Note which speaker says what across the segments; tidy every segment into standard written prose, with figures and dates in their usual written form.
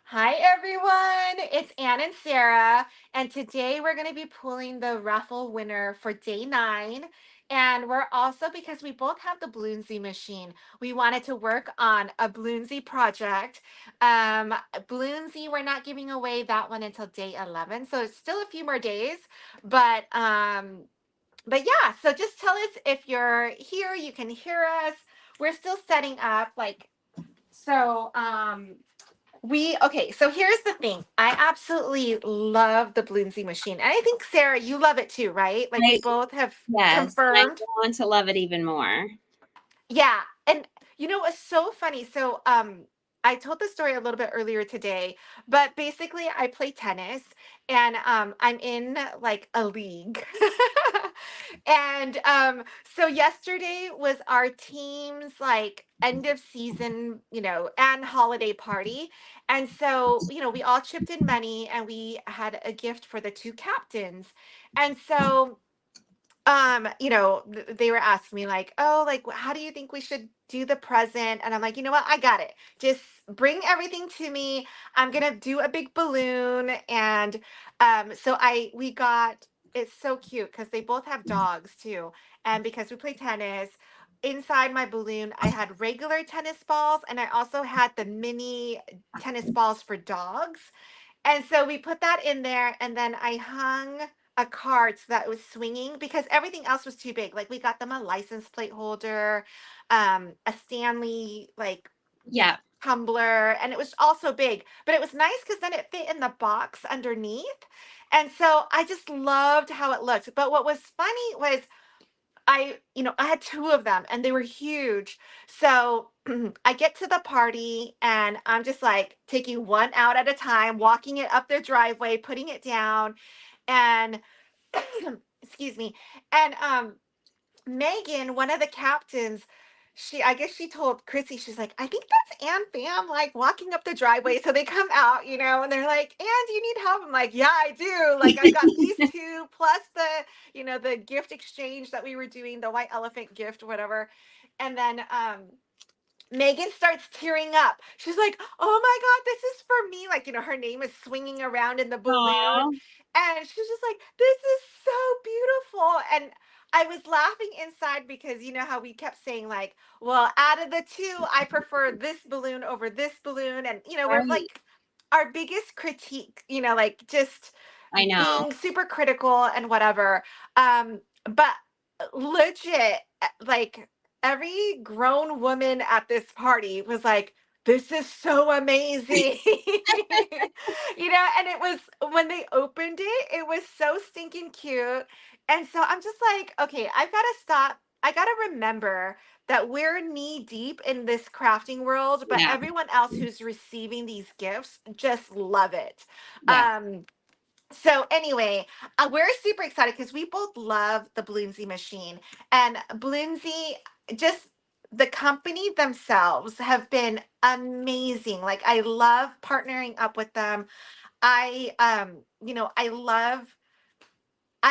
Speaker 1: Hi everyone, it's Ann and Sarah, and today we're going to be pulling the Raffle winner for day 9. And we're also, because we both have the Bloonsy machine, we wanted to work on a Bloonsy project. Bloonsy, we're not giving away that one until day 11, so it's still a few more days. But yeah, so just tell us if you're here, you can hear us. We're still setting up, so. So here's the thing. I absolutely love the Bloonsy machine. And I think Sarah, you love it too, right? Like we
Speaker 2: I
Speaker 1: both have
Speaker 2: Yes, and I
Speaker 1: confirmed.
Speaker 2: want to love it even more.
Speaker 1: Yeah. And it's so funny. I told the story a little bit earlier today, but basically I play tennis and I'm in like a league. And so yesterday was our team's like end of season, and holiday party. And so, we all chipped in money and we had a gift for the two captains. And so they were asking me like, oh, like, how do you think we should do the present? And I'm like, you know what? I got it. Just bring everything to me. I'm gonna do a big balloon. And we got it's so cute because they both have dogs too. And because we play tennis, inside my balloon, I had regular tennis balls and I also had the mini tennis balls for dogs. And so we put that in there, and then I hung a card so that it was swinging because everything else was too big. Like we got them a license plate holder, a Stanley like
Speaker 2: Yeah.
Speaker 1: tumbler, and it was also big. But it was nice because then it fit in the box underneath. And so I just loved how it looked. But what was funny was I had two of them and they were huge. So I get to the party and I'm just like taking one out at a time, walking it up their driveway, putting it down, and excuse me. And Megan, one of the captains, I guess she told Chrissy, she's like, I think that's Ann Bam, like walking up the driveway. So they come out, and they're like, Ann, do you need help? I'm like, yeah, I do. Like, I got these two plus the gift exchange that we were doing, the white elephant gift, whatever. And then Megan starts tearing up. She's like, "Oh my God, this is for me!" Like, her name is swinging around in the balloon,
Speaker 2: Aw.
Speaker 1: and she's just like, "This is so beautiful." And I was laughing inside because you know how we kept saying like, "Well, out of the two, I prefer this balloon over this balloon," and we're
Speaker 2: Right.
Speaker 1: like our biggest critique, like just
Speaker 2: I know.
Speaker 1: being super critical and whatever. But legit, like every grown woman at this party was like, this is so amazing. And it was when they opened it, it was so stinking cute. And so I'm just like, okay, I've got to stop. I got to remember that we're knee deep in this crafting world, but
Speaker 2: Yeah.
Speaker 1: everyone else who's receiving these gifts just love it.
Speaker 2: Yeah.
Speaker 1: So anyway, we're super excited because we both love the Bloonsy machine, and Bloonsy, just the company themselves have been amazing. Like I love partnering up with them. I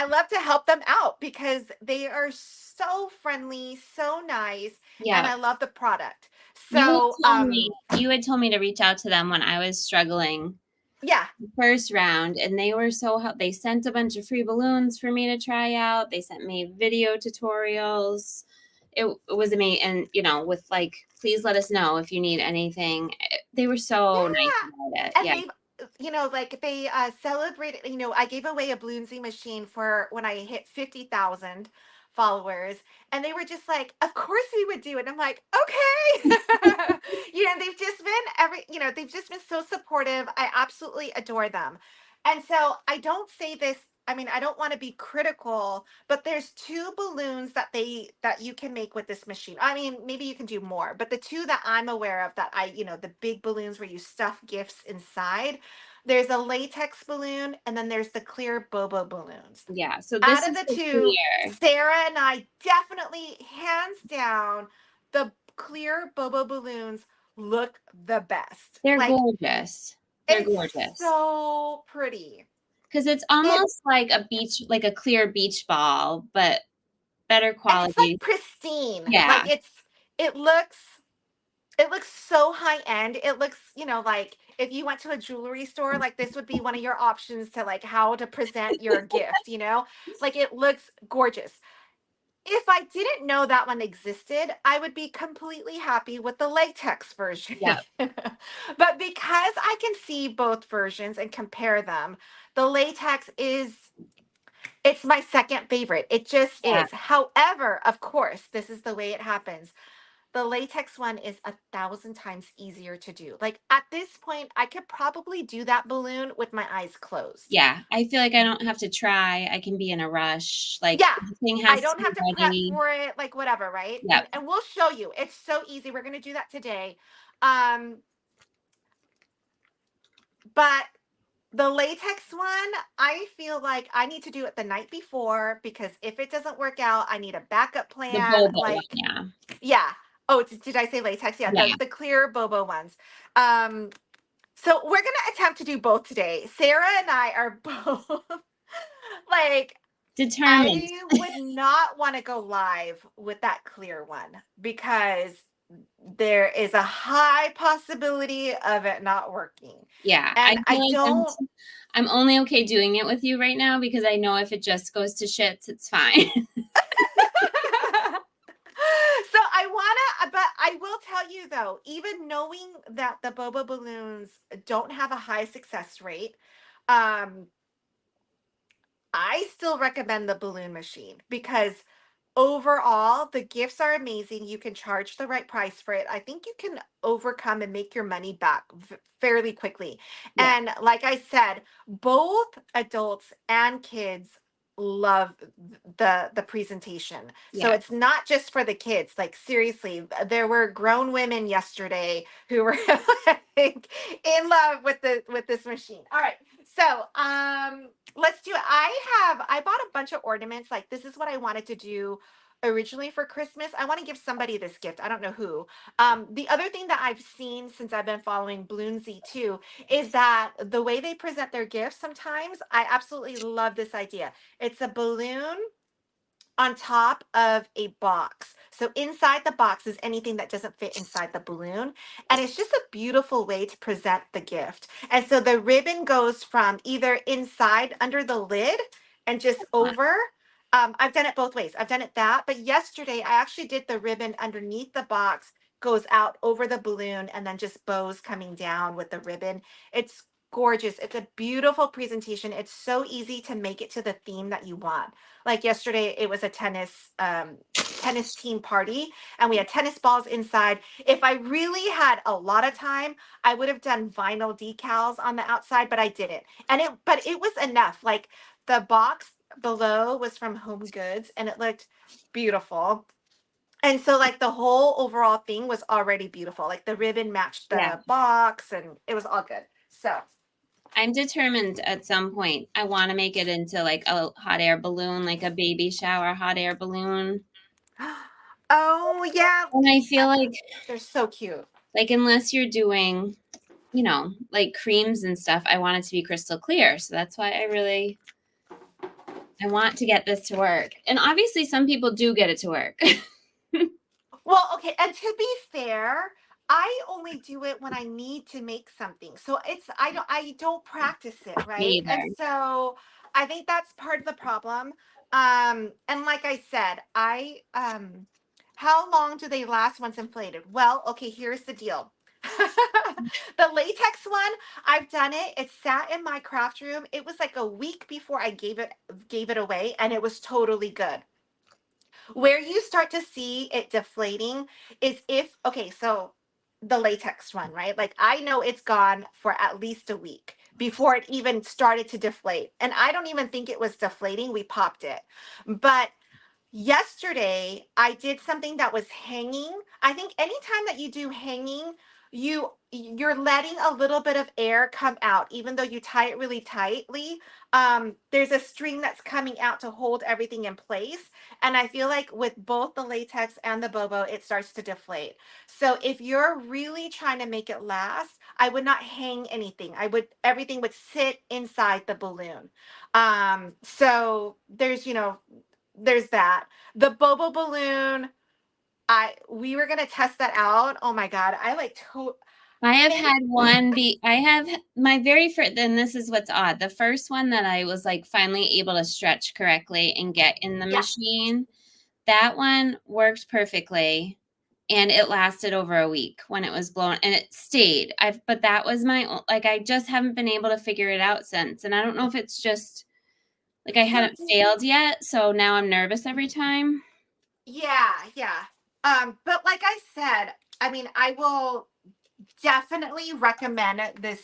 Speaker 1: love to help them out because they are so friendly, so nice, and
Speaker 2: Yeah.
Speaker 1: I love the product.
Speaker 2: You had
Speaker 1: So
Speaker 2: told me you had told me to reach out to them when I was struggling
Speaker 1: yeah.
Speaker 2: the first round, and they were so they sent a bunch of free balloons for me to try out. They sent me video tutorials. It was amazing, and with like, please let us know if you need anything. They were so nice about it.
Speaker 1: And
Speaker 2: Yeah.
Speaker 1: they've, like they celebrated, I gave away a Bloonsy machine for when I hit 50,000 followers. And they were just like, of course we would do it. I'm like, okay. They've just been so supportive. I absolutely adore them. And so I don't say this, I mean, I don't want to be critical, but there's two balloons that you can make with this machine. I mean, maybe you can do more, but the two that I'm aware of that the big balloons where you stuff gifts inside, there's a latex balloon and then there's the clear bobo balloons.
Speaker 2: Yeah. So this
Speaker 1: Out of
Speaker 2: is
Speaker 1: the
Speaker 2: the
Speaker 1: two,
Speaker 2: clear.
Speaker 1: Sarah and I definitely, hands down, the clear bobo balloons look the best.
Speaker 2: They're
Speaker 1: Like,
Speaker 2: gorgeous. They're
Speaker 1: it's
Speaker 2: gorgeous.
Speaker 1: so pretty.
Speaker 2: Because it's
Speaker 1: It
Speaker 2: almost like a beach, like a clear beach ball, but better
Speaker 1: and it's like
Speaker 2: quality.
Speaker 1: pristine. Like
Speaker 2: Yeah.
Speaker 1: it looks It looks so high end. It looks, like if you went to a jewelry store, like this would be one of your options to like how to present your gift. Like it looks gorgeous. If I didn't know that one existed, I would be completely happy with the latex version.
Speaker 2: Yeah.
Speaker 1: But because I can see both versions and compare them, the latex it's my second favorite. It just
Speaker 2: Yeah.
Speaker 1: is. However, of course, this is the way it happens. The latex one is 1,000 times easier to do. Like at this point, I could probably do that balloon with my eyes closed.
Speaker 2: Yeah. I feel like I don't have to try. I can be in a rush. Like
Speaker 1: Yeah.
Speaker 2: everything
Speaker 1: I
Speaker 2: has to
Speaker 1: don't
Speaker 2: be
Speaker 1: have to prep
Speaker 2: ready.
Speaker 1: for it, like whatever, right?
Speaker 2: Yep.
Speaker 1: And we'll show you. It's so easy. We're gonna do that today. Um, but the latex one, I feel like I need to do it the night before because if it doesn't work out, I need a backup
Speaker 2: The
Speaker 1: plan.
Speaker 2: boba one.
Speaker 1: Like,
Speaker 2: Yeah.
Speaker 1: yeah. Oh, did I say latex? Yeah,
Speaker 2: Yeah.
Speaker 1: the clear bobo ones. Um, so we're gonna attempt to do both today. Sarah and I are both like,
Speaker 2: Determined.
Speaker 1: I would not want to go live with that clear one because there is a high possibility of it not working.
Speaker 2: Yeah. I
Speaker 1: And I
Speaker 2: feel like
Speaker 1: don't
Speaker 2: I'm only okay doing it with you right now because I know if it just goes to shits, it's fine.
Speaker 1: So I want to, but I will tell you though, even knowing that the boba balloons don't have a high success rate, um, I still recommend the balloon machine because overall the gifts are amazing. You can charge the right price for it. I think you can overcome and make your money back fairly quickly.
Speaker 2: Yeah.
Speaker 1: And like I said, both adults and kids love the presentation. So
Speaker 2: Yeah.
Speaker 1: it's not just for the kids. Like seriously, there were grown women yesterday who were like in love with this machine. All right. So, let's do it. I bought a bunch of ornaments. Like this is what I wanted to do originally for Christmas. I want to give somebody this gift. I don't know who. The other thing that I've seen since I've been following Bloonsy too is that the way they present their gifts sometimes, I absolutely love this idea. It's a balloon on top of a box. So inside the box is anything that doesn't fit inside the balloon. And it's just a beautiful way to present the gift. And so the ribbon goes from either inside under the lid and just over. I've done it both ways. I've done it that. But yesterday I actually did the ribbon underneath the box, goes out over the balloon, and then just bows coming down with the ribbon. It's gorgeous. It's a beautiful presentation. It's so easy to make it to the theme that you want. Like yesterday it was a tennis team party and we had tennis balls inside. If I really had a lot of time, I would have done vinyl decals on the outside, but I didn't. But it was enough. Like the box below was from Home Goods and it looked beautiful. And so like the whole overall thing was already beautiful. Like the ribbon matched
Speaker 2: Yeah.
Speaker 1: the box and it was all good. So
Speaker 2: I'm determined at some point. I want to make it into like a hot air balloon, like a baby shower hot air balloon.
Speaker 1: oh yeah,
Speaker 2: And I feel
Speaker 1: they're so cute.
Speaker 2: like unless you're doing, like creams and stuff, I want it to be crystal clear. So that's why I want to get this to work. And obviously some people do get it to work.
Speaker 1: Well, okay, and to be fair, I only do it when I need to make something. So I don't practice it,
Speaker 2: Me
Speaker 1: right? And
Speaker 2: either.
Speaker 1: so I think that's part of the problem. And like I said, I how long do they last once inflated? Well, okay, here's the deal. The latex one, I've done it. It sat in my craft room. It was like a week before I gave it away, and it was totally good. Where you start to see it deflating is if, okay, so the latex one, right? Like I know it's gone for at least a week before it even started to deflate. And I don't even think it was deflating. We popped it. But yesterday I did something that was hanging. I think anytime that you do hanging, you're letting a little bit of air come out even though you tie it really tightly. There's a string that's coming out to hold everything in place, and I feel like with both the latex and the bobo it starts to deflate. So if you're really trying to make it last, I would not hang anything. Everything would sit inside the balloon. So there's that. The bobo balloon, we were gonna test that out. Oh my God. I like
Speaker 2: I have
Speaker 1: maybe
Speaker 2: had one I have my very first, then this is what's odd. The first one that I was like finally able to stretch correctly and get in the
Speaker 1: yeah.
Speaker 2: machine, that one worked perfectly. And it lasted over a week when it was blown and it stayed. But that was like, I just haven't been able to figure it out since. And I don't know if it's just like I
Speaker 1: So
Speaker 2: hadn't failed yet. So now I'm nervous every time.
Speaker 1: yeah, yeah. But like I said, I mean, I will definitely recommend this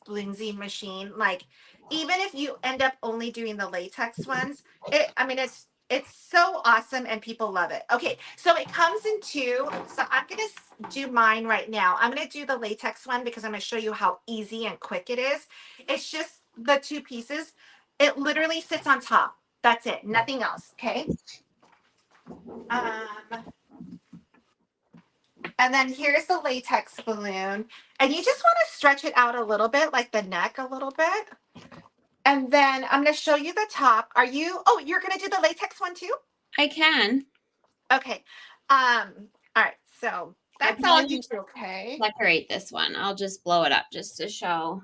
Speaker 1: Bloonsy machine. Like, even if you end up only doing the latex ones, I mean, it's so awesome and people love it. Okay, so it comes in two. So I'm gonna do mine right now. I'm gonna do the latex one because I'm gonna show you how easy and quick it is. It's just the two pieces. It literally sits on top. That's it. Nothing else. Okay. Um, And then here's the latex balloon. And you just want to stretch it out a little bit, like the neck a little bit. And then I'm going to show you the top. You're going to do the latex one too?
Speaker 2: I can.
Speaker 1: Okay. All right. So
Speaker 2: I
Speaker 1: that's all
Speaker 2: probably
Speaker 1: you
Speaker 2: won't
Speaker 1: do. Okay.
Speaker 2: decorate this one. I'll just blow it up just to show.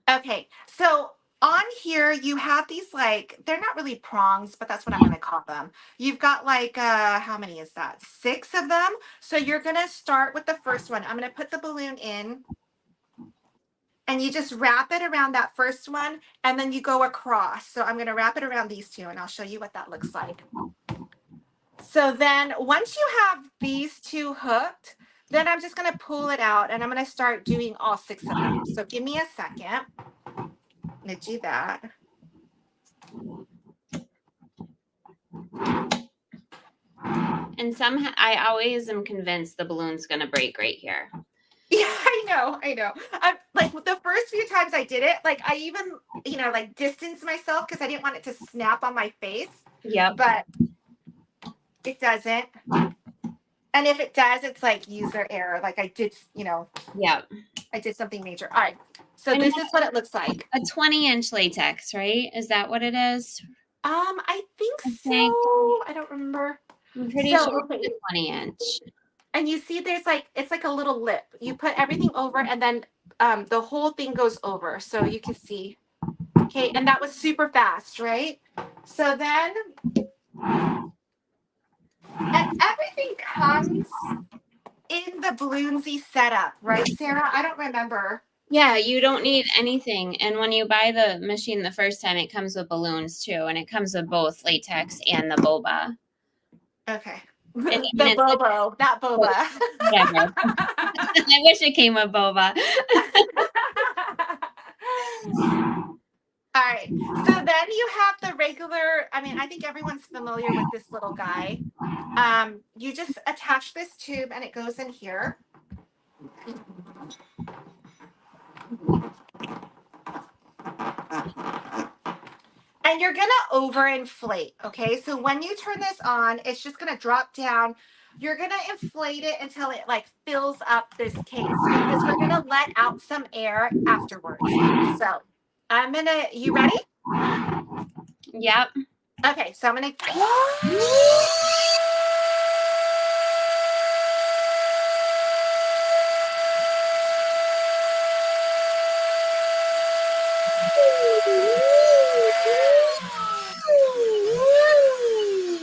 Speaker 1: Okay. So on here, you have these like, they're not really prongs, but that's what I'm going to call them. You've got like, how many is that? 6 of them. So you're going to start with the first one. I'm going to put the balloon in. And you just wrap it around that first one and then you go across. So I'm going to wrap it around these two and I'll show you what that looks like. So then once you have these two hooked, then I'm just going to pull it out and I'm going to start doing all 6 of them. So give me a second. I'm going to do that.
Speaker 2: And I always am convinced the balloon's going to break right here.
Speaker 1: Yeah, I know. I'm like the first few times I did it, like I even, like distanced myself because I didn't want it to snap on my face.
Speaker 2: Yep.
Speaker 1: But it doesn't. And if it does, it's like user error. Like I did,
Speaker 2: Yep.
Speaker 1: I did something major. All right. So
Speaker 2: And
Speaker 1: this is what it looks like.
Speaker 2: a 20-inch latex, right? Is that what it is?
Speaker 1: I think
Speaker 2: I
Speaker 1: so.
Speaker 2: think.
Speaker 1: I don't remember.
Speaker 2: I'm pretty
Speaker 1: So,
Speaker 2: sure
Speaker 1: okay.
Speaker 2: it's a 20-inch.
Speaker 1: And you see it's like a little lip. You put everything over and then the whole thing goes over. So you can see. Okay. And that was super fast, right? So then, and everything comes in the Bloonsy setup, right, Sarah? I don't remember.
Speaker 2: Yeah, you don't need anything. And when you buy the machine the first time, it comes with balloons too. And it comes with both latex and the boba.
Speaker 1: Okay.
Speaker 2: And
Speaker 1: The
Speaker 2: even it's like,
Speaker 1: Bobo, that Boba.
Speaker 2: whatever. I wish it came with boba.
Speaker 1: All right. So then you have the regular, I mean, I think everyone's familiar with this little guy. You just attach this tube and it goes in here. And you're going to overinflate. Okay. So when you turn this on, it's just going to drop down. You're going to inflate it until it like fills up this case because we're going to let out some air afterwards. So you ready?
Speaker 2: Yep.
Speaker 1: Okay. So I'm going to.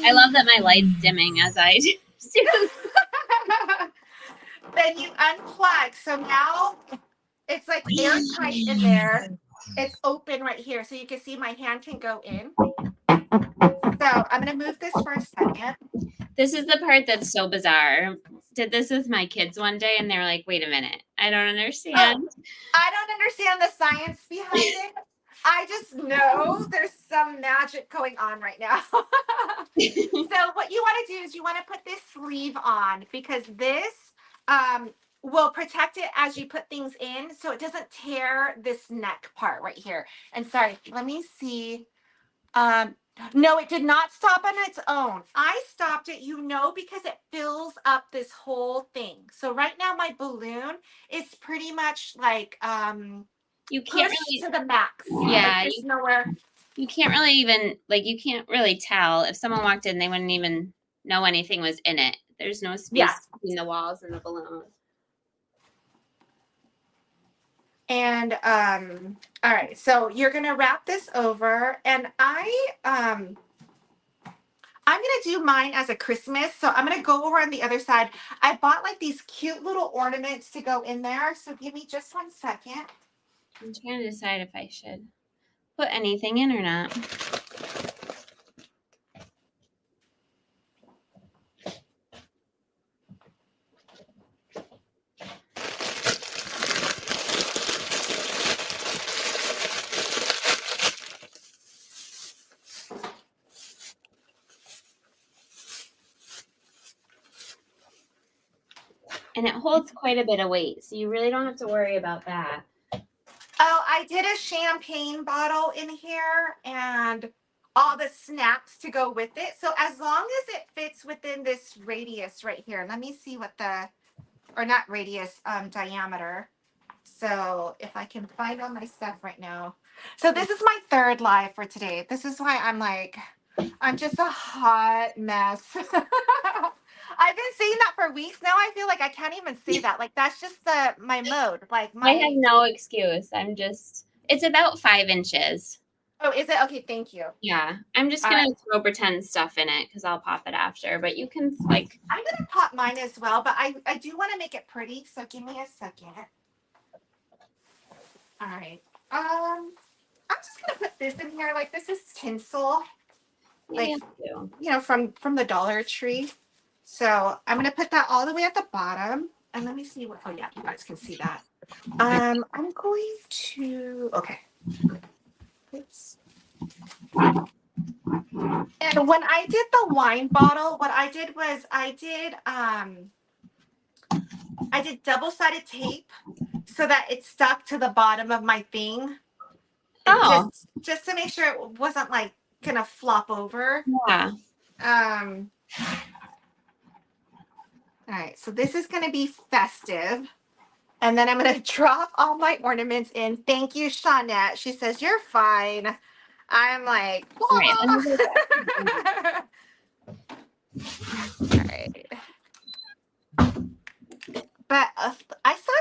Speaker 2: I love that my light's dimming as I do.
Speaker 1: Then you unplug. So now it's like airtight in there. It's open right here. So you can see my hand can go in. So I'm going to move this for a second.
Speaker 2: This is the part that's so bizarre. Did this with my kids one day and they were like, wait a minute, I don't understand.
Speaker 1: Oh, I don't understand the science behind it. I just know there's some magic going on right now. So what you want to do is you want to put this sleeve on because this will protect it as you put things in so it doesn't tear this neck part right here. And sorry, let me see. No, it did not stop on its own. I stopped it, because it fills up this whole thing. So right now my balloon is pretty much like
Speaker 2: you can't
Speaker 1: pushed
Speaker 2: really
Speaker 1: to the max.
Speaker 2: Yeah,
Speaker 1: Like there's nowhere.
Speaker 2: you can't really even you can't really tell if someone walked in, they wouldn't even know anything was in it. There's no
Speaker 1: Yeah.
Speaker 2: space between the walls and the balloon.
Speaker 1: And all right, so you're gonna wrap this over, and I'm gonna do mine as a Christmas. So I'm gonna go over on the other side. I bought like these cute little ornaments to go in there. So give me just 1 second.
Speaker 2: I'm trying to decide if I should put anything in or not. And it holds quite a bit of weight, so you really don't have to worry about that.
Speaker 1: Oh, I did a champagne bottle in here and all the snaps to go with it. So as long as it fits within this radius right here, let me see what or not radius, diameter. So if I can find all my stuff right now. So this is my third live for today. This is why I'm just a hot mess. I've been saying that for weeks now. I feel like I can't even say that. Like that's just my mode. Like
Speaker 2: I have
Speaker 1: my
Speaker 2: no excuse. It's about 5 inches.
Speaker 1: Oh, is it? Okay, thank you.
Speaker 2: Yeah. I'm just
Speaker 1: All
Speaker 2: going
Speaker 1: right.
Speaker 2: to throw pretend stuff in it because I'll pop it after. But you can, like,
Speaker 1: I'm gonna pop mine as well, but I do want to make it pretty, so give me a second. All right. I'm just gonna put this in here. Like this is tinsel,
Speaker 2: maybe
Speaker 1: like
Speaker 2: I'll do.
Speaker 1: you know, from the Dollar Tree. So I'm gonna put that all the way at the bottom. And let me see what. Oh yeah, you guys can see that. I'm going to. Okay. Oops. And when I did the wine bottle, what I did was I did double-sided tape so that it stuck to the bottom of my thing. And
Speaker 2: Oh,
Speaker 1: just to make sure it wasn't like gonna flop over.
Speaker 2: yeah.
Speaker 1: All right, so this is gonna be festive. And then I'm gonna drop all my ornaments in. Thank you, Shawnette. She says, you're fine. I'm like,
Speaker 2: All right. Let me
Speaker 1: all
Speaker 2: go back.
Speaker 1: right. But I saw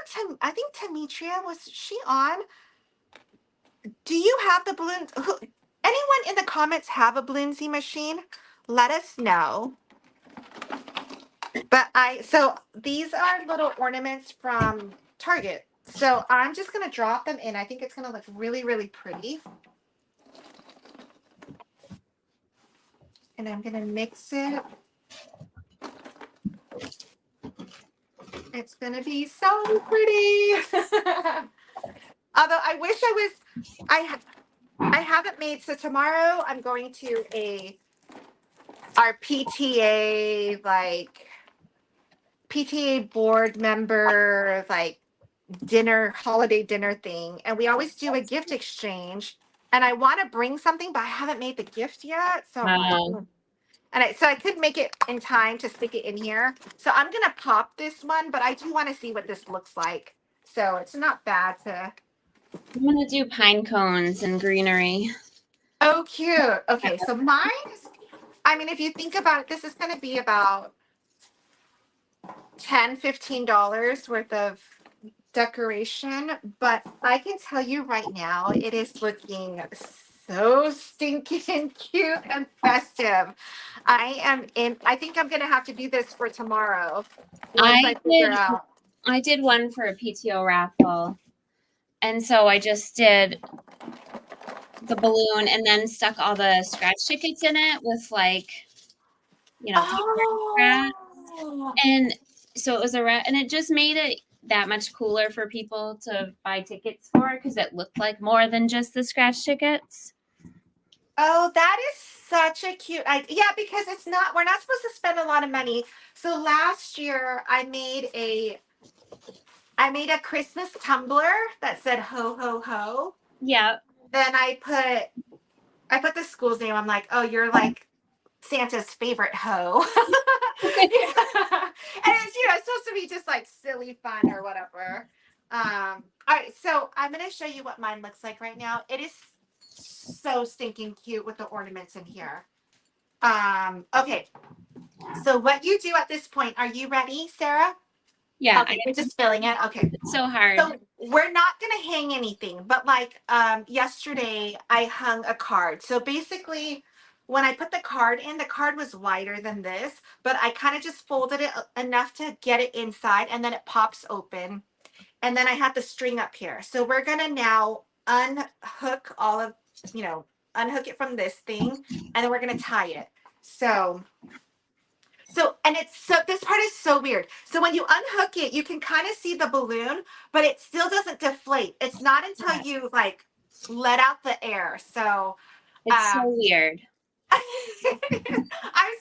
Speaker 1: I think Demetria, was she on? Do you have the balloons? Anyone in the comments have a Bloonsy machine? Let us know. But so these are little ornaments from Target. So I'm just gonna drop them in. I think it's gonna look really, really pretty. And I'm gonna mix it. It's gonna be so pretty. Although I wish I haven't made, so tomorrow I'm going to our PTA, like PTA board member, like holiday dinner thing. And we always do a gift exchange. And I want to bring something, but I haven't made the gift yet. So I'm like,
Speaker 2: Wow.
Speaker 1: so I could make it in time to stick it in here. So I'm going to pop this one, but I do want to see what this looks like. So it's not bad to.
Speaker 2: I'm going to do pine cones and greenery.
Speaker 1: Oh, cute. Okay, so mine is, I mean, if you think about it, this is going to be about $10-15 worth of decoration, but I can tell you right now, it is looking so stinking cute and festive. I think I'm going to have to do this for tomorrow once I figure out.
Speaker 2: I did one for a PTO raffle. And so I just did the balloon and then stuck all the scratch tickets in it with like, paper
Speaker 1: Oh,
Speaker 2: and so it was and it just made it that much cooler for people to buy tickets for because it looked like more than just the scratch tickets.
Speaker 1: oh, that is such a cute idea. Yeah, because we're not supposed to spend a lot of money. So last year I made a Christmas tumbler that said ho ho ho.
Speaker 2: Yeah.
Speaker 1: Then I put the school's name. I'm like, oh, you're like Santa's favorite hoe. Yeah. And it's supposed to be just like silly fun or whatever. All right, so I'm gonna show you what mine looks like right now. It is so stinking cute with the ornaments in here. Okay. So what you do at this point, are you ready, Sarah?
Speaker 2: Yeah,
Speaker 1: Okay, you're just filling it. Okay.
Speaker 2: it's so hard.
Speaker 1: So we're not gonna hang anything, but like yesterday I hung a card. So basically when I put the card in, the card was wider than this, but I kind of just folded it enough to get it inside and then it pops open. And then I had the string up here. So we're gonna now unhook all of, you know, unhook it from this thing, and then we're gonna tie it. So, and it's so, this part is so weird. So when you unhook it, you can kind of see the balloon, but it still doesn't deflate. It's not until
Speaker 2: Yeah,
Speaker 1: you like let out the air. So,
Speaker 2: it's so weird.
Speaker 1: I'm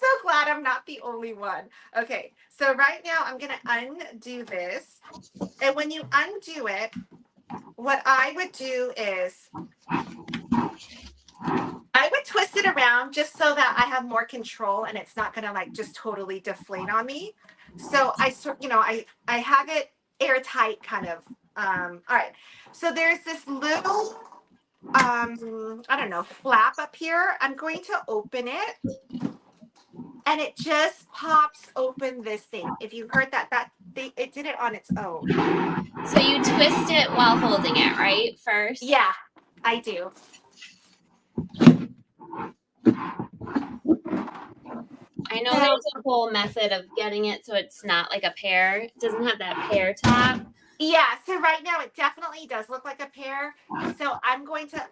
Speaker 1: so glad I'm not the only one. Okay, so right now I'm gonna undo this. And when you undo it, what I would do is I would twist it around just so that I have more control and it's not gonna like just totally deflate on me. So I have it airtight kind of. All right. So there's this little I don't know, flap up here. I'm going to open it and it just pops open this thing. If you heard it did it on its own.
Speaker 2: So you twist it while holding it, right? First.
Speaker 1: Yeah, I do.
Speaker 2: I know there's a whole method of getting it so it's not like a pear. It doesn't have that pear top.
Speaker 1: Yeah, so right now it definitely does look like a pear. So I'm going to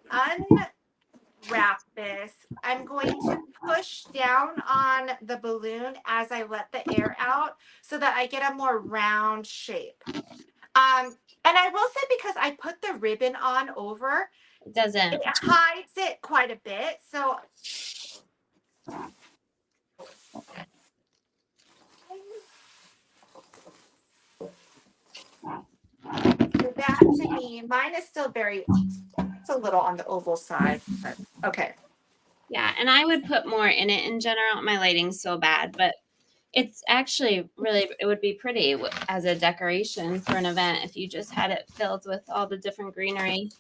Speaker 1: unwrap this. I'm going to push down on the balloon as I let the air out so that I get a more round shape. And I will say because I put the ribbon on over,
Speaker 2: It doesn't.
Speaker 1: it hides it quite a bit. So that to me, mine is still it's a little on the oval side, but okay.
Speaker 2: Yeah, and I would put more in it in general. My lighting's so bad, but it's actually really, it would be pretty as a decoration for an event if you just had it filled with all the different greenery.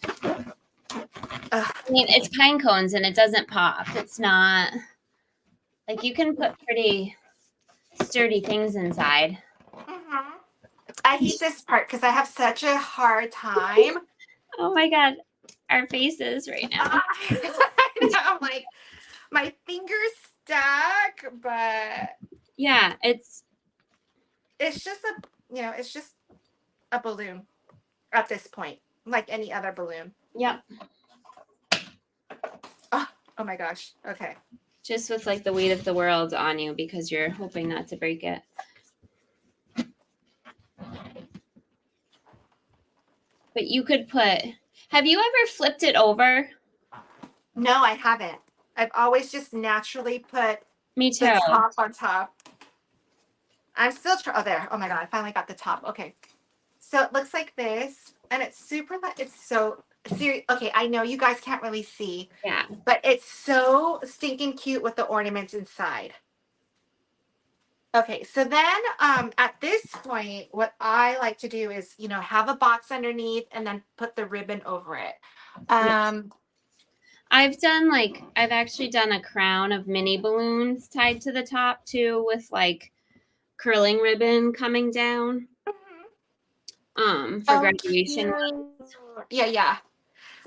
Speaker 2: I mean, it's pine cones and it doesn't pop. It's not like you can put pretty sturdy things inside.
Speaker 1: Mm-hmm. I hate this part because I have such a hard time.
Speaker 2: Oh my God, our faces right now.
Speaker 1: I'm like, my fingers stuck, but
Speaker 2: Yeah,
Speaker 1: it's just it's just a balloon at this point, like any other balloon.
Speaker 2: yep.
Speaker 1: Oh my gosh. Okay.
Speaker 2: Just with like the weight of the world on you because you're hoping not to break it. But you could have you ever flipped it over?
Speaker 1: No, I haven't. I've always just naturally put
Speaker 2: Me too.
Speaker 1: the top on top. I'm still oh there. Oh my god, I finally got the top. Okay. So it looks like this, and it's super it's so serious. Okay, I know you guys can't really see,
Speaker 2: Yeah.
Speaker 1: but it's so stinking cute with the ornaments inside. Okay, so then at this point, what I like to do is, have a box underneath and then put the ribbon over it.
Speaker 2: I've actually done a crown of mini balloons tied to the top too with like curling ribbon coming down. For graduation.
Speaker 1: Yeah, yeah.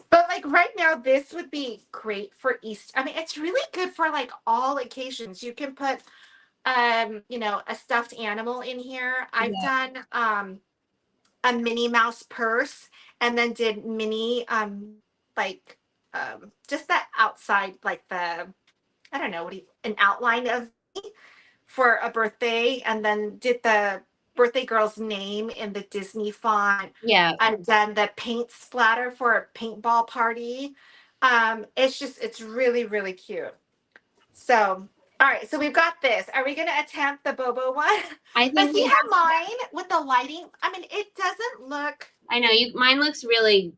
Speaker 1: But like right now, this would be great for Easter. I mean, it's really good for like all occasions. You can put a stuffed animal in here. I've done a Minnie Mouse purse and then did mini like just that outside, like the I don't know an outline of me for a birthday, and then did the birthday girl's name in the Disney font.
Speaker 2: Yeah.
Speaker 1: I've done the paint splatter for a paintball party. It's really, really cute. So, all right, so we've got this. Are we going to attempt the Bobo one?
Speaker 2: I
Speaker 1: But
Speaker 2: think
Speaker 1: see how mine with the lighting, I mean, it doesn't look.
Speaker 2: I know mine looks really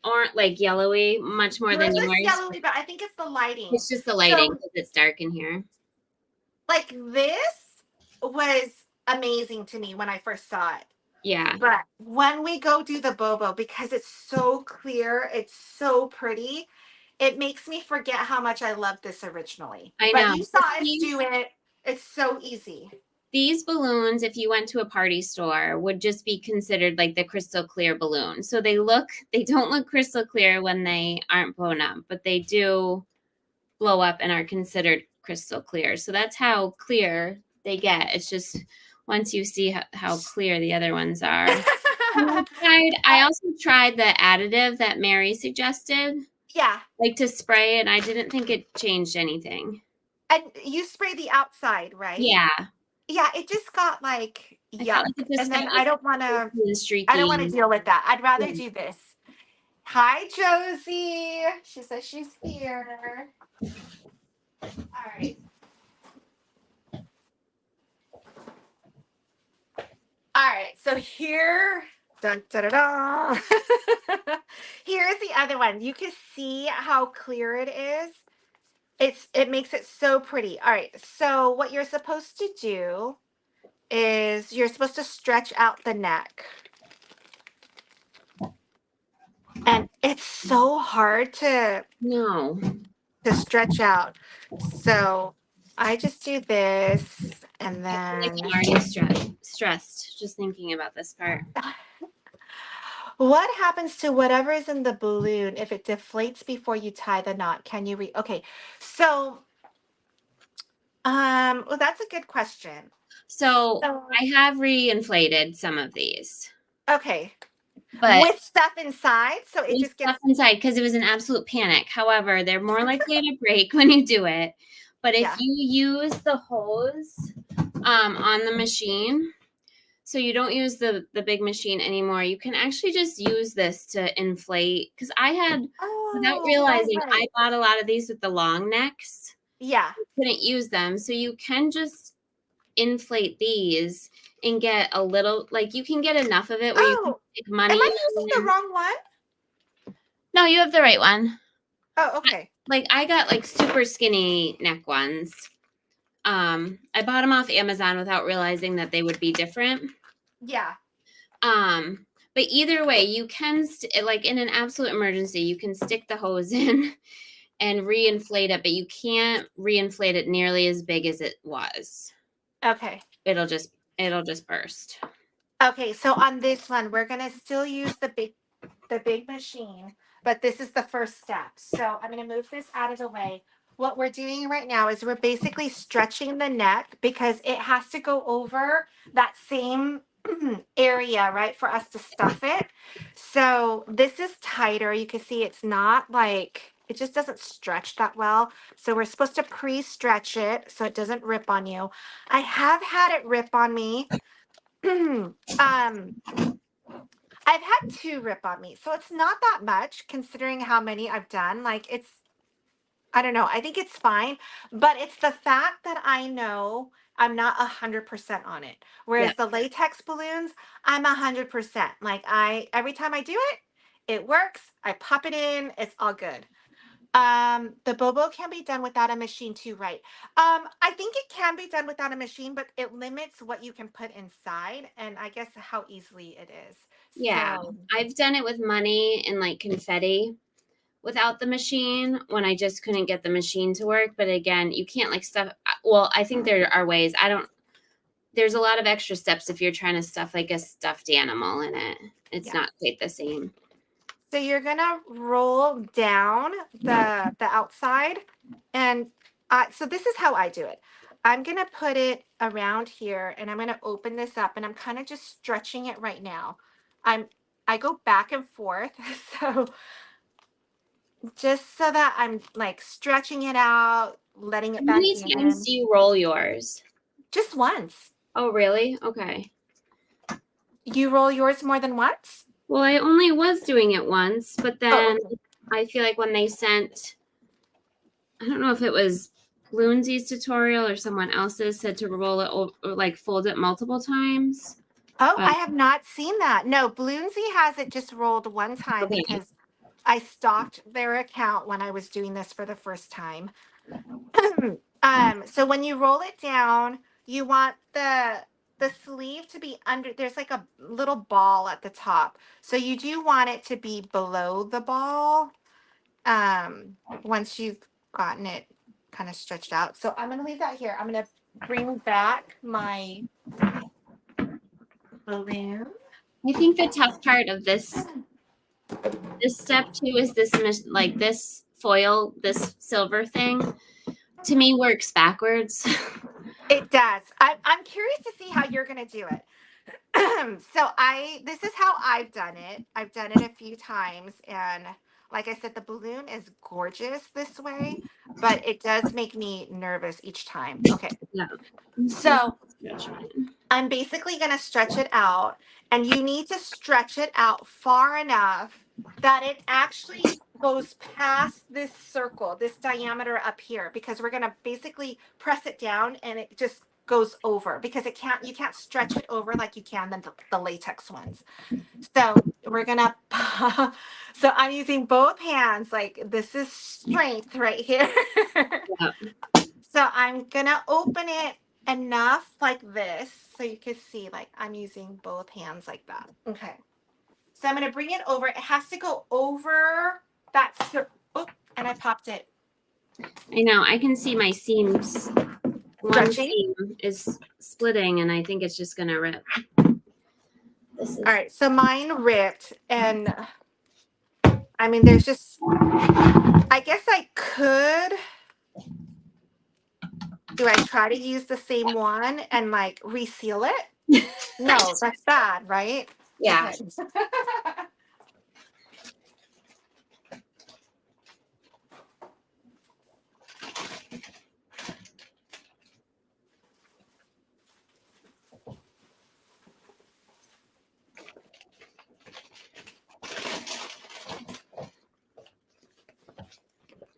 Speaker 2: aren't like yellowy much more than yours.
Speaker 1: Yellowy, but I think it's the lighting.
Speaker 2: It's just the lighting because it's dark in here.
Speaker 1: Like this was amazing to me when I first saw it.
Speaker 2: Yeah.
Speaker 1: But when we go do the Bobo, because it's so clear, it's so pretty, it makes me forget how much I loved this originally.
Speaker 2: I know.
Speaker 1: But you saw us do it. It's so easy.
Speaker 2: These balloons, if you went to a party store, would just be considered like the crystal clear balloon. So they don't look crystal clear when they aren't blown up, but they do blow up and are considered crystal clear. So that's how clear they get. It's just once you see how clear the other ones are. I also tried the additive that Mary suggested,
Speaker 1: Yeah.
Speaker 2: like to spray, and I didn't think it changed anything.
Speaker 1: And you spray the outside, right?
Speaker 2: Yeah.
Speaker 1: Yeah, it just got like
Speaker 2: I felt
Speaker 1: yuck.
Speaker 2: like it just
Speaker 1: And
Speaker 2: got
Speaker 1: then
Speaker 2: like
Speaker 1: I don't want to
Speaker 2: streaky.
Speaker 1: deal with that. I'd rather
Speaker 2: Yeah.
Speaker 1: do this. Hi, Josie. She says she's here. All right. All right. So here, dun, da, da, da. Here's the other one. You can see how clear it is. It makes it so pretty. All right. So what you're supposed to do is you're supposed to stretch out the neck. And it's so hard
Speaker 2: No.
Speaker 1: to stretch out. So I just do this and
Speaker 2: I feel like
Speaker 1: then
Speaker 2: I'm already stressed just thinking about this part.
Speaker 1: what happens to whatever is in the balloon if it deflates before you tie the knot? Can you okay. So well that's a good question.
Speaker 2: So
Speaker 1: So
Speaker 2: I have reinflated some of these,
Speaker 1: okay.
Speaker 2: but
Speaker 1: With stuff inside, so it
Speaker 2: with
Speaker 1: just
Speaker 2: stuff
Speaker 1: gets
Speaker 2: inside because it was an absolute panic. However, they're more likely to break when you do it. But if
Speaker 1: yeah.
Speaker 2: you use the hose on the machine, so you don't use the big machine anymore, you can actually just use this to inflate. Because I had, without
Speaker 1: Oh, right,
Speaker 2: realizing, I
Speaker 1: right.
Speaker 2: bought a lot of these with the long necks.
Speaker 1: Yeah.
Speaker 2: Couldn't use them, so you can just inflate these and get a little, like you can get enough of it where you can
Speaker 1: Oh,
Speaker 2: stick
Speaker 1: am
Speaker 2: money
Speaker 1: I using
Speaker 2: in
Speaker 1: the
Speaker 2: there.
Speaker 1: wrong one?
Speaker 2: No, you have the right one.
Speaker 1: Oh, okay.
Speaker 2: Like I got like super skinny neck ones. I bought them off Amazon without realizing that they would be different.
Speaker 1: Yeah.
Speaker 2: But either way, you can like in an absolute emergency, you can stick the hose in and reinflate it, but you can't reinflate it nearly as big as it was.
Speaker 1: Okay.
Speaker 2: It'll just burst.
Speaker 1: Okay, so on this one, we're gonna still use the big machine, but this is the first step. So I'm gonna move this out of the way. What we're doing right now is we're basically stretching the neck because it has to go over that same area, right, for us to stuff it. So this is tighter. You can see it's not like it just doesn't stretch that well. So we're supposed to pre-stretch it so it doesn't rip on you. I have had it rip on me. I've had 2 rip on me, so it's not that much considering how many I've done. Like it's I don't know, I think it's fine, but it's the fact that I know I'm not 100% on it.
Speaker 2: Yeah.
Speaker 1: Whereas the latex balloons, I'm 100%. Like I every time I do it, it works. I pop it in, it's all good. The Bobo can be done without a machine too, right? I think it can be done without a machine, but it limits what you can put inside and I guess how easily it is.
Speaker 2: Yeah.
Speaker 1: So,
Speaker 2: I've done it with money and like confetti without the machine when I just couldn't get the machine to work. But again, you can't like stuff. Well, I think there are ways. There's a lot of extra steps if you're trying to stuff like a stuffed animal in it. It's
Speaker 1: yeah.
Speaker 2: not quite the same.
Speaker 1: So you're gonna roll down the outside, and so this is how I do it. I'm gonna put it around here, and I'm gonna open this up, and I'm kind of just stretching it right now. I'm I go back and forth, so just so that I'm like stretching it out, letting
Speaker 2: How
Speaker 1: it back
Speaker 2: many times
Speaker 1: in,
Speaker 2: do you roll yours?
Speaker 1: just once.
Speaker 2: Oh, really? Okay.
Speaker 1: You roll yours more than once?
Speaker 2: Well, I only was doing it once, but
Speaker 1: Oh,
Speaker 2: then
Speaker 1: okay.
Speaker 2: I feel like when they sent, I don't know if it was Bloonsy's tutorial or someone else's, said to roll it or like fold it multiple times.
Speaker 1: Oh,
Speaker 2: But
Speaker 1: I have not seen that. No, Bloonsy has it just rolled one time
Speaker 2: okay.
Speaker 1: because I stalked their account when I was doing this for the first time. So when you roll it down, you want the sleeve to be under, there's like a little ball at the top. So you do want it to be below the ball once you've gotten it kind of stretched out. So I'm going to leave that here. I'm going to bring back my balloon.
Speaker 2: I think the tough part of this step too is this like this foil, this silver thing, to me works backwards.
Speaker 1: It does. I'm curious to see how you're going to do it. This is how I've done it. I've done it a few times, and like I said, the balloon is gorgeous this way, but it does make me nervous each time. Okay.
Speaker 2: Yeah.
Speaker 1: So I'm basically going to stretch it out, and you need to stretch it out far enough that it actually goes past this circle, this diameter up here, because we're going to basically press it down and it just goes over, because you can't stretch it over like you can the latex ones. So we're gonna so I'm using both hands, like this is strength right here.
Speaker 2: Yeah.
Speaker 1: So I'm gonna open it enough like this so you can see, like, I'm using both hands like that. Okay. So I'm gonna bring it over. It has to go over that. Oh, and I popped it.
Speaker 2: I know. I can see my seams. One
Speaker 1: Stretching.
Speaker 2: seam is splitting, and I think it's just gonna rip. This is
Speaker 1: All right. So mine ripped, and I mean, there's just. I guess I could. Do I try to use the same one and like reseal it? No, that's bad, right?
Speaker 2: yeah.
Speaker 1: Okay.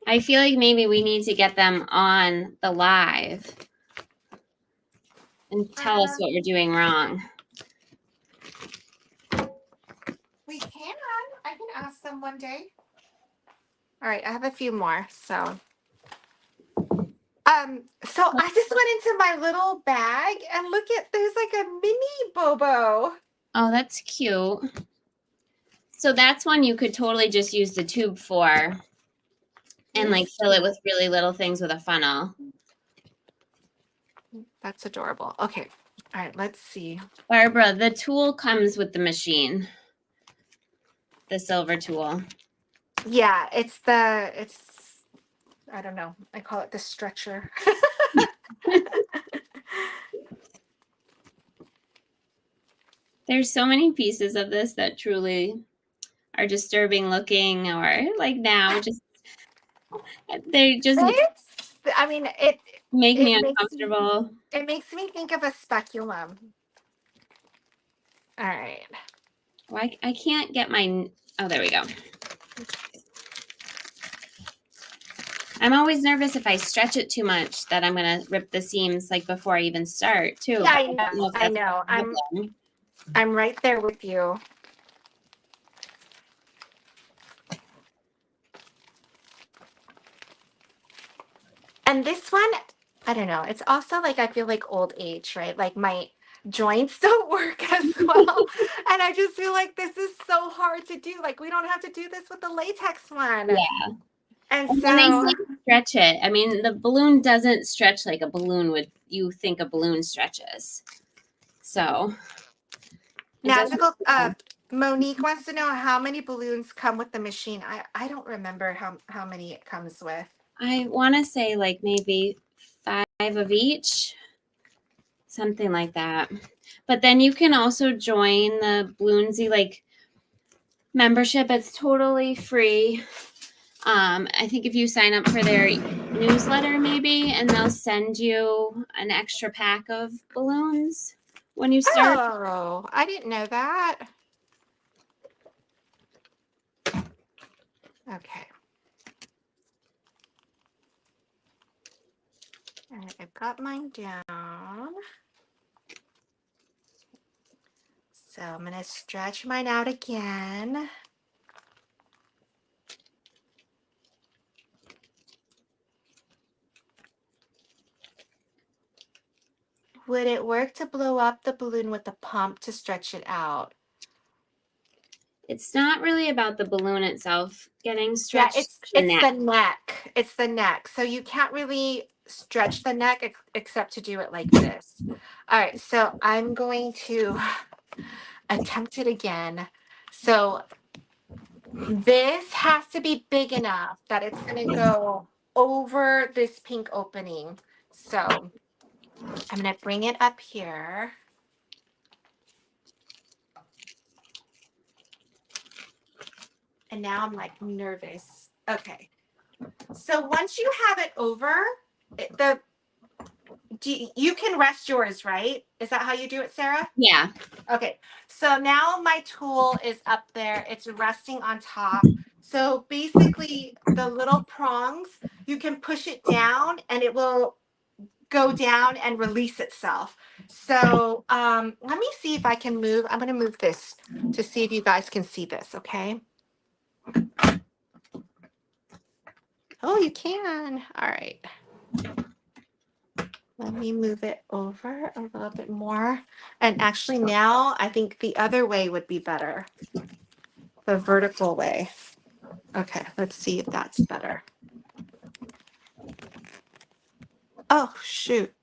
Speaker 2: I feel like maybe we need to get them on the live and tell us what we're doing wrong.
Speaker 1: We can. I can ask them one day. All right, I have a few more. So I just went into my little bag and look at, there's like a mini Bobo.
Speaker 2: Oh, that's cute. So that's one you could totally just use the tube for and like fill it with really little things with a funnel.
Speaker 1: That's adorable. Okay. All right, let's see.
Speaker 2: Barbara, the tool comes with the machine. The silver tool.
Speaker 1: Yeah, it's I don't know. I call it the stretcher.
Speaker 2: There's so many pieces of this that truly are disturbing looking, or like now just they just
Speaker 1: I mean,
Speaker 2: make me
Speaker 1: it makes
Speaker 2: uncomfortable.
Speaker 1: it makes me think of a speculum. All right.
Speaker 2: Well, I can't get my, oh, there we go. I'm always nervous if I stretch it too much that I'm going to rip the seams like before I even start too.
Speaker 1: Yeah, I know. I'm right there with you. And this one, I don't know. It's also like, I feel like old age, right? Like my joints don't work as well. And I just feel like this is so hard to do. Like, we don't have to do this with the latex one.
Speaker 2: Yeah.
Speaker 1: And
Speaker 2: when they
Speaker 1: so
Speaker 2: say stretch it, I mean, the balloon doesn't stretch like a balloon would, you think a balloon stretches. So.
Speaker 1: magical, Monique wants to know how many balloons come with the machine. I don't remember how many it comes with.
Speaker 2: I want to say like maybe 5 of each, something like that. But then you can also join the Bloonsy like membership. It's totally free. I think if you sign up for their newsletter maybe, and they'll send you an extra pack of balloons when you start.
Speaker 1: Oh, I didn't know that. Okay. All right, I've got mine down. So I'm going to stretch mine out again. Would it work to blow up the balloon with the pump to stretch it out?
Speaker 2: It's not really about the balloon itself getting
Speaker 1: Yeah,
Speaker 2: stretched.
Speaker 1: it's the neck. It's the neck. So you can't really stretch the neck except to do it like this. All right, so I'm going to attempt it again. So this has to be big enough that it's going to go over this pink opening. So I'm going to bring it up here. And now I'm like nervous. Okay. So once you have it over, you can rest yours, right? Is that how you do it, Sarah?
Speaker 2: Yeah.
Speaker 1: Okay. So now my tool is up there. It's resting on top. So basically the little prongs, you can push it down and it will go down and release itself. So let me see if I can move. I'm going to move this to see if you guys can see this. Okay. Oh, you can. All right. Let me move it over a little bit more. And actually now I think the other way would be better. The vertical way. Okay, let's see if that's better. Oh, shoot.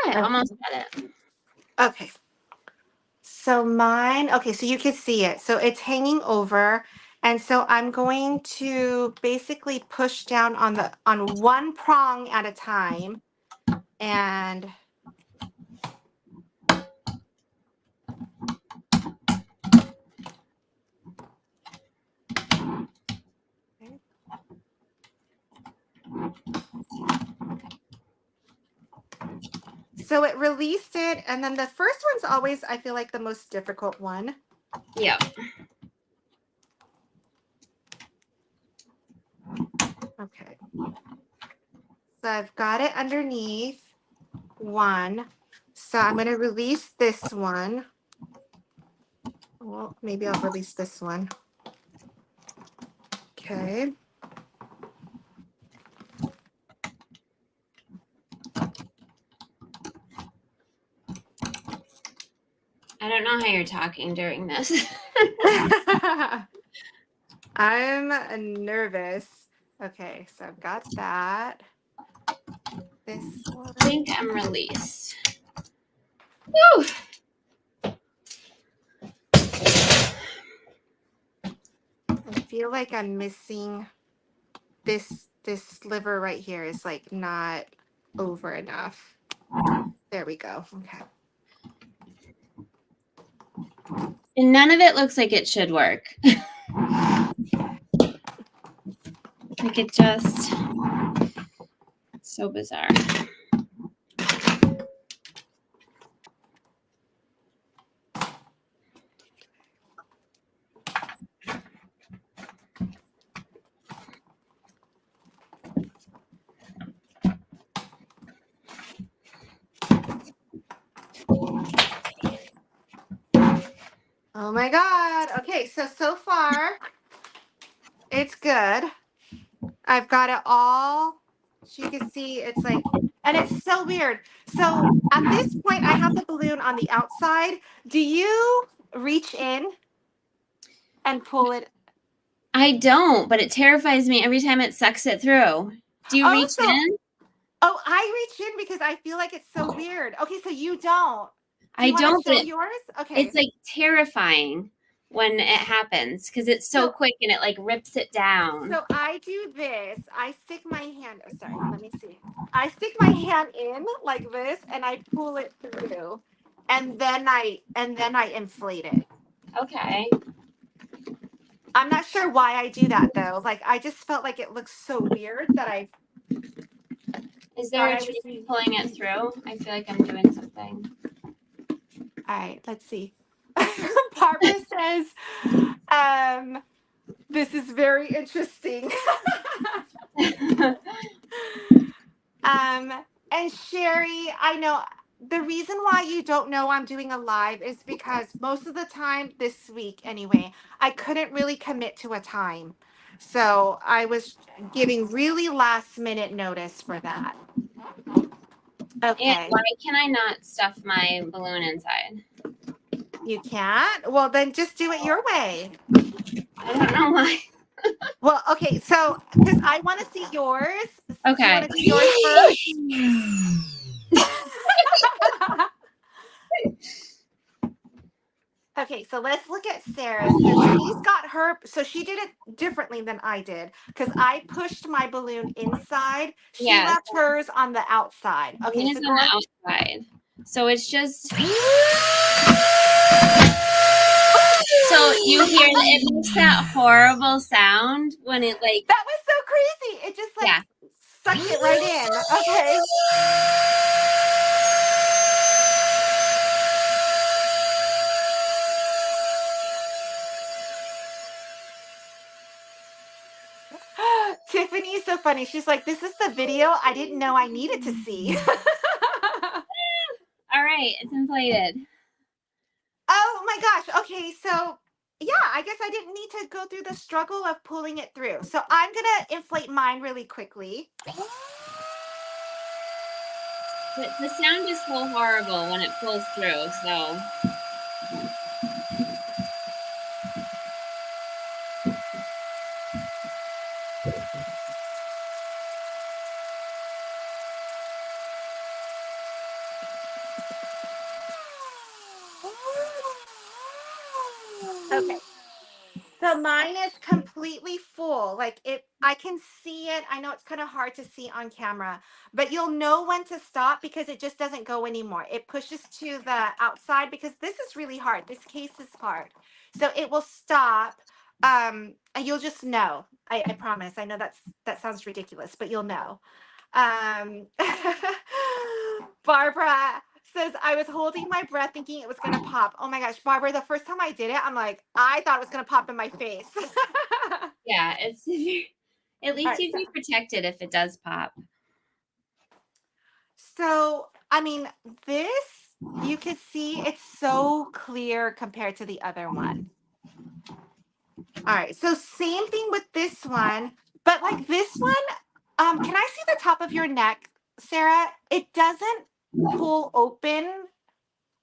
Speaker 2: I almost got it.
Speaker 1: Okay. So mine, okay, so you can see it. So it's hanging over. And so I'm going to basically push down on one prong at a time. And so it released it. And then the first one's always, I feel like, the most difficult one.
Speaker 2: Yeah.
Speaker 1: Okay. So I've got it underneath one. So I'm going to release this one. Well, maybe I'll release this one. Okay.
Speaker 2: I don't know how you're talking during this.
Speaker 1: I'm nervous. Okay, so I've got that. This one.
Speaker 2: I think I'm released. Woo!
Speaker 1: I feel like I'm missing this sliver right here is like not over enough. There we go. Okay.
Speaker 2: And none of it looks like it should work. Like it just, it's so bizarre.
Speaker 1: Oh my God. Okay, so far it's good. I've got it all. So you can see it's like, and it's so weird. So at this point, I have the balloon on the outside. Do you reach in and pull it?
Speaker 2: I don't, but it terrifies me every time it sucks it through. Do you reach in?
Speaker 1: Oh, I reach in because I feel like it's so weird. Okay, so you don't. Do
Speaker 2: I
Speaker 1: you want
Speaker 2: don't,
Speaker 1: to show
Speaker 2: but
Speaker 1: yours? Okay.
Speaker 2: it's like terrifying when it happens because it's so quick and it like rips it down.
Speaker 1: So I do this. I stick my hand. Oh, sorry, let me see. I stick my hand in like this, and I pull it through, and then I inflate it.
Speaker 2: Okay.
Speaker 1: I'm not sure why I do that though. Like I just felt like it looks so weird that I.
Speaker 2: Is there a trick to pulling it through? I feel like I'm doing something.
Speaker 1: All right, let's see. Barbara says, this is very interesting. And Sherry, I know the reason why you don't know I'm doing a live is because most of the time this week anyway, I couldn't really commit to a time. So I was giving really last minute notice for that.
Speaker 2: And
Speaker 1: Okay.
Speaker 2: why can I not stuff my balloon inside?
Speaker 1: You can't? Well, then just do it your way.
Speaker 2: I don't know why.
Speaker 1: Well, okay. So, because I want to see yours. Do you want
Speaker 2: Okay.
Speaker 1: to do yours first? Okay, so let's look at Sarah. So she's got her, so she did it differently than I did because I pushed my balloon inside. She
Speaker 2: Yeah,
Speaker 1: left hers on the outside.
Speaker 2: the
Speaker 1: Okay,
Speaker 2: balloon
Speaker 1: so
Speaker 2: is on
Speaker 1: go on.
Speaker 2: the outside. So it's just so you hear it makes that horrible sound when it like
Speaker 1: That was so crazy. It just like
Speaker 2: yeah.
Speaker 1: sucked it right in. Okay. Tiffany's so funny. She's like, this is the video I didn't know I needed to see.
Speaker 2: All right, it's inflated.
Speaker 1: Oh my gosh. Okay, so yeah, I guess I didn't need to go through the struggle of pulling it through. So I'm gonna inflate mine really quickly.
Speaker 2: The sound is so horrible when it pulls through, so
Speaker 1: Okay. So mine is completely full. Like it, I can see it. I know it's kind of hard to see on camera, but you'll know when to stop because it just doesn't go anymore. It pushes to the outside because this is really hard. This case is hard. So it will stop. And you'll just know. I promise. I know that sounds ridiculous, but you'll know. Um, Barbara says, I was holding my breath thinking it was going to pop. Oh my gosh, Barbara, the first time I did it, I'm like, I thought it was going to pop in my face.
Speaker 2: yeah, it's at
Speaker 1: All
Speaker 2: least
Speaker 1: right,
Speaker 2: you'd
Speaker 1: so,
Speaker 2: be protected if it does pop.
Speaker 1: so, I mean, this, you can see it's so clear compared to the other one. All right, so same thing with this one, but like this one, can I see the top of your neck, Sarah? It doesn't pull open.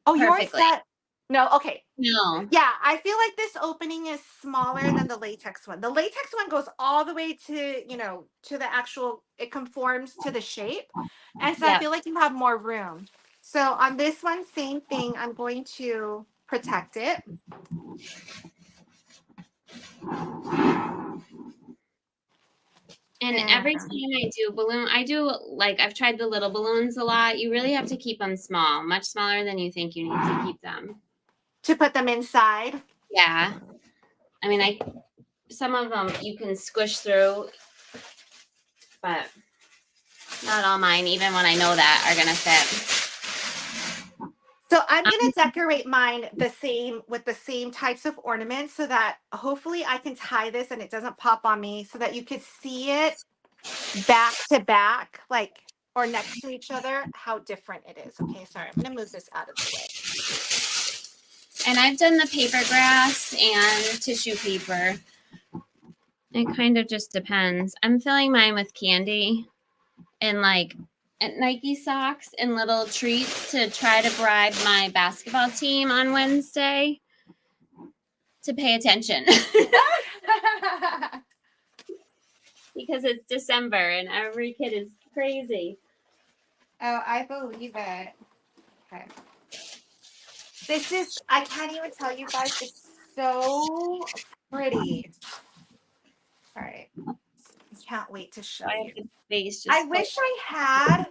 Speaker 1: Oh, yours
Speaker 2: Perfectly.
Speaker 1: that no, okay.
Speaker 2: No.
Speaker 1: Yeah, I feel like this opening is smaller than the latex one. The latex one goes all the way to, to the actual, it conforms to the shape. And so I
Speaker 2: Yep.
Speaker 1: feel like you have more room. So on this one, same thing. I'm going to protect it.
Speaker 2: And every time I do balloon, I've tried the little balloons a lot. You really have to keep them small, much smaller than you think you need to keep them.
Speaker 1: To put them inside.
Speaker 2: Yeah. I mean, some of them you can squish through, but not all mine, even when I know that, are going to fit.
Speaker 1: So I'm going to decorate mine the same with the same types of ornaments so that hopefully I can tie this and it doesn't pop on me so that you could see it back to back, like, or next to each other, how different it is. Okay, sorry, I'm going to move this out of the way.
Speaker 2: And I've done the paper grass and tissue paper. It kind of just depends. I'm filling mine with candy and Nike socks and little treats to try to bribe my basketball team on Wednesday to pay attention. Because it's December and every kid is crazy.
Speaker 1: Oh, I believe it. Okay. This is, I can't even tell you guys, it's so pretty. All right. I can't wait to show
Speaker 2: I
Speaker 1: you.
Speaker 2: have the face just
Speaker 1: I wish I had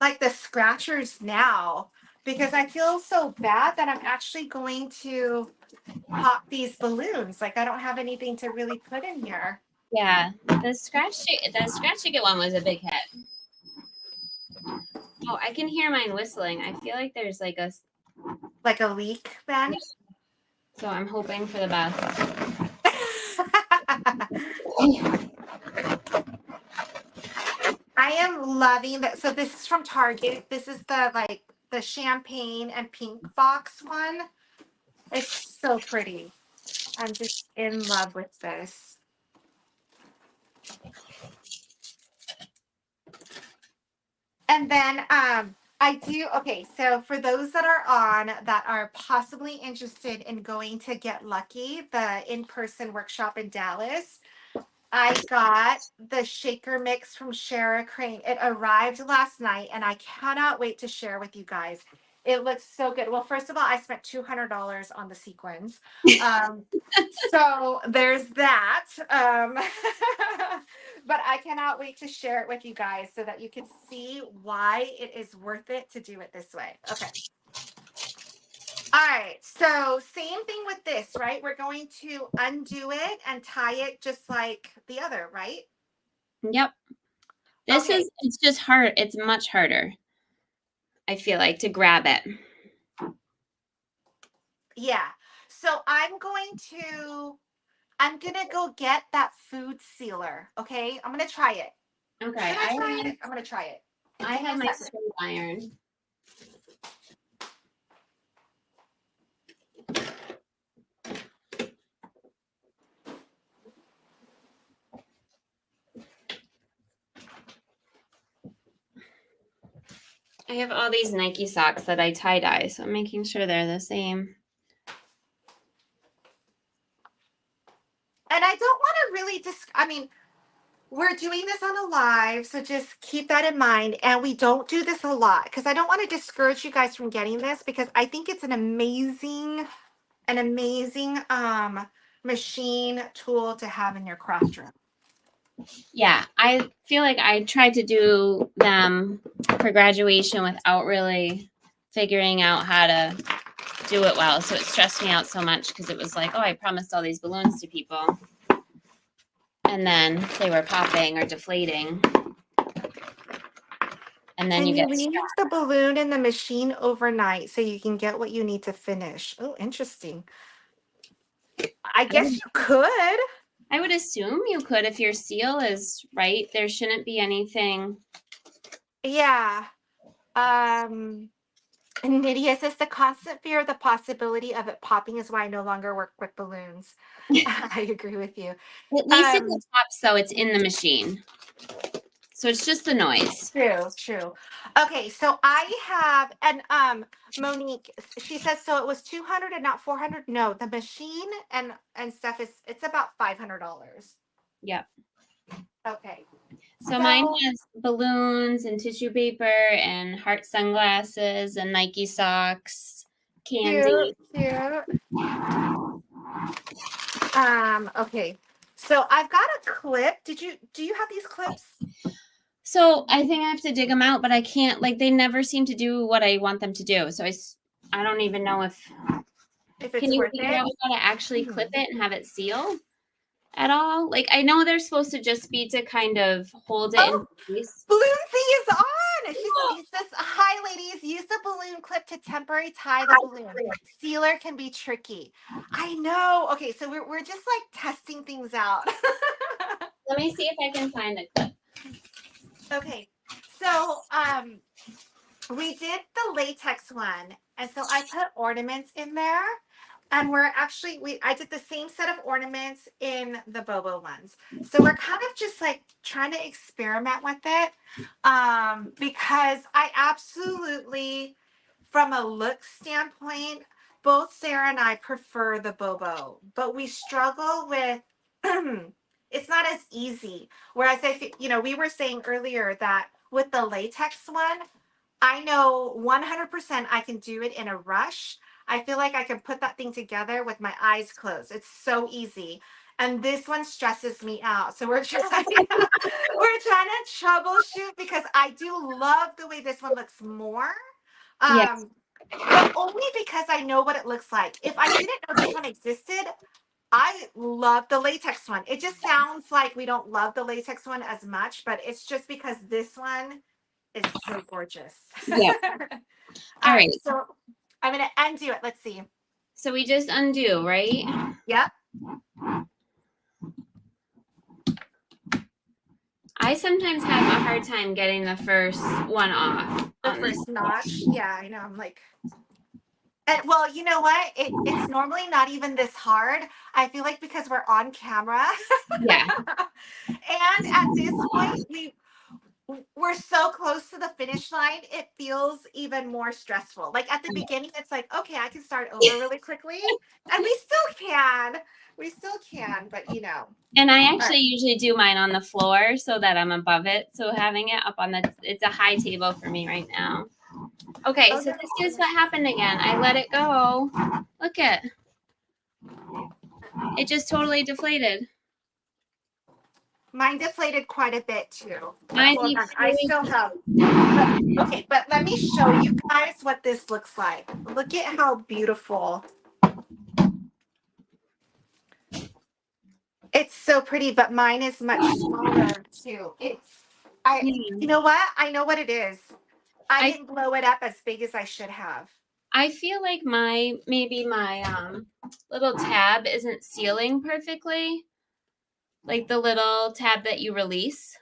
Speaker 1: like the scratchers now because I feel so bad that I'm actually going to pop these balloons. Like I don't have anything to really put in here.
Speaker 2: Yeah, the scratch ticket one was a big hit. Oh, I can hear mine whistling. I feel like there's like a
Speaker 1: Leak then.
Speaker 2: Yeah. So I'm hoping for the best.
Speaker 1: I am loving that. So this is from Target. This is the the champagne and pink box one. It's so pretty. I'm just in love with this. And then I do, okay, so for those that are on that are possibly interested in going to Get Lucky, the in-person workshop in Dallas, I got the shaker mix from Shara Crane. It arrived last night and I cannot wait to share with you guys. It looks so good. Well, first of all, I spent $200 on the sequins. So there's that. But I cannot wait to share it with you guys so that you can see why it is worth it to do it this way. Okay. All right, so same thing with this, right? We're going to undo it and tie it just like the other, right?
Speaker 2: Yep. This
Speaker 1: Okay.
Speaker 2: is, it's just hard. It's much harder, I feel like, to grab it.
Speaker 1: Yeah. So I'm gonna go get that food sealer. Okay. I'm gonna try it.
Speaker 2: Okay.
Speaker 1: Should I try it? I'm gonna try it.
Speaker 2: I
Speaker 1: Give me
Speaker 2: have
Speaker 1: a
Speaker 2: my
Speaker 1: second.
Speaker 2: spring iron. I have all these Nike socks that I tie-dye, so I'm making sure they're the same.
Speaker 1: And I don't want to really I mean, we're doing this on a live, so just keep that in mind. And we don't do this a lot because I don't want to discourage you guys from getting this because I think it's an amazing machine tool to have in your craft room.
Speaker 2: Yeah, I feel like I tried to do them for graduation without really figuring out how to do it well. So it stressed me out so much because it was like, oh, I promised all these balloons to people. And then they were popping or deflating. And then
Speaker 1: And
Speaker 2: you
Speaker 1: you
Speaker 2: get
Speaker 1: leave the balloon in the machine overnight so you can get what you need to finish. Oh, interesting. I guess you could.
Speaker 2: I would assume you could if your seal is right. There shouldn't be anything.
Speaker 1: Yeah. Nydia says the constant fear of the possibility of it popping is why I no longer work with balloons. I agree with you.
Speaker 2: At least if it pops, though, it's in the machine. So it's just the noise.
Speaker 1: True. Okay, so I have, and Monique, she says, so it was 200 and not 400. No, the machine and stuff it's about $500.
Speaker 2: Yep.
Speaker 1: Okay.
Speaker 2: So mine has balloons and tissue paper and heart sunglasses and Nike socks, candy.
Speaker 1: Cute. Okay. So I've got a clip. Do you have these clips?
Speaker 2: So I think I have to dig them out, but I can't, like, they never seem to do what I want them to do. So I don't even know if
Speaker 1: If
Speaker 2: can
Speaker 1: it's
Speaker 2: you
Speaker 1: worth
Speaker 2: figure
Speaker 1: it.
Speaker 2: out how to actually clip it and have it seal at all? Like, I know they're supposed to just be to kind of hold it in place.
Speaker 1: Bloonsy is on. He says, "Hi, ladies. Use the balloon clip to temporary tie the balloon. Sealer can be tricky." I know. Okay, so we're just like testing things out.
Speaker 2: Let me see if I can find a clip.
Speaker 1: Okay, so we did the latex one, and so I put ornaments in there. And we're actually I did the same set of ornaments in the Bobo ones. So we're kind of just like trying to experiment with it. Because I absolutely, from a look standpoint, both Sarah and I prefer the Bobo, but we struggle with it's not as easy. Whereas we were saying earlier that with the latex one, I know 100% I can do it in a rush. I feel like I can put that thing together with my eyes closed. It's so easy. And this one stresses me out. So we're trying to troubleshoot because I do love the way this one looks more.
Speaker 2: Yes.
Speaker 1: But only because I know what it looks like. If I didn't know this one existed, I love the latex one. It just sounds like we don't love the latex one as much, but it's just because this one is so gorgeous.
Speaker 2: Yeah.
Speaker 1: All right. So I'm going to undo it. Let's see.
Speaker 2: So we just undo, right?
Speaker 1: Yep.
Speaker 2: I sometimes have a hard time getting the first one off
Speaker 1: The
Speaker 2: on
Speaker 1: first
Speaker 2: this.
Speaker 1: notch. Yeah, I know. I'm like, and well, you know what? It's normally not even this hard. I feel like because we're on camera.
Speaker 2: Yeah.
Speaker 1: And at this point, we're so close to the finish line, it feels even more stressful. Like at the beginning, it's like, okay, I can start over really quickly. And we still can. We still can, but you know.
Speaker 2: And I
Speaker 1: All right.
Speaker 2: actually usually do mine on the floor so that I'm above it. So having it up on it's a high table for me right now. Okay,
Speaker 1: Oh,
Speaker 2: so
Speaker 1: no,
Speaker 2: this is what happened again. I let it go. Look at it, just totally deflated.
Speaker 1: mine deflated quite a bit too.
Speaker 2: Mine
Speaker 1: Hold on.
Speaker 2: keeps
Speaker 1: I
Speaker 2: doing.
Speaker 1: still have, but okay, but let me show you guys what this looks like. Look at how beautiful. It's so pretty, but mine is much smaller too.
Speaker 2: Yeah.
Speaker 1: You know what? I know what it is. I
Speaker 2: I
Speaker 1: didn't blow it up as big as I should have.
Speaker 2: I feel like maybe my little tab isn't sealing perfectly, like the little tab that you release.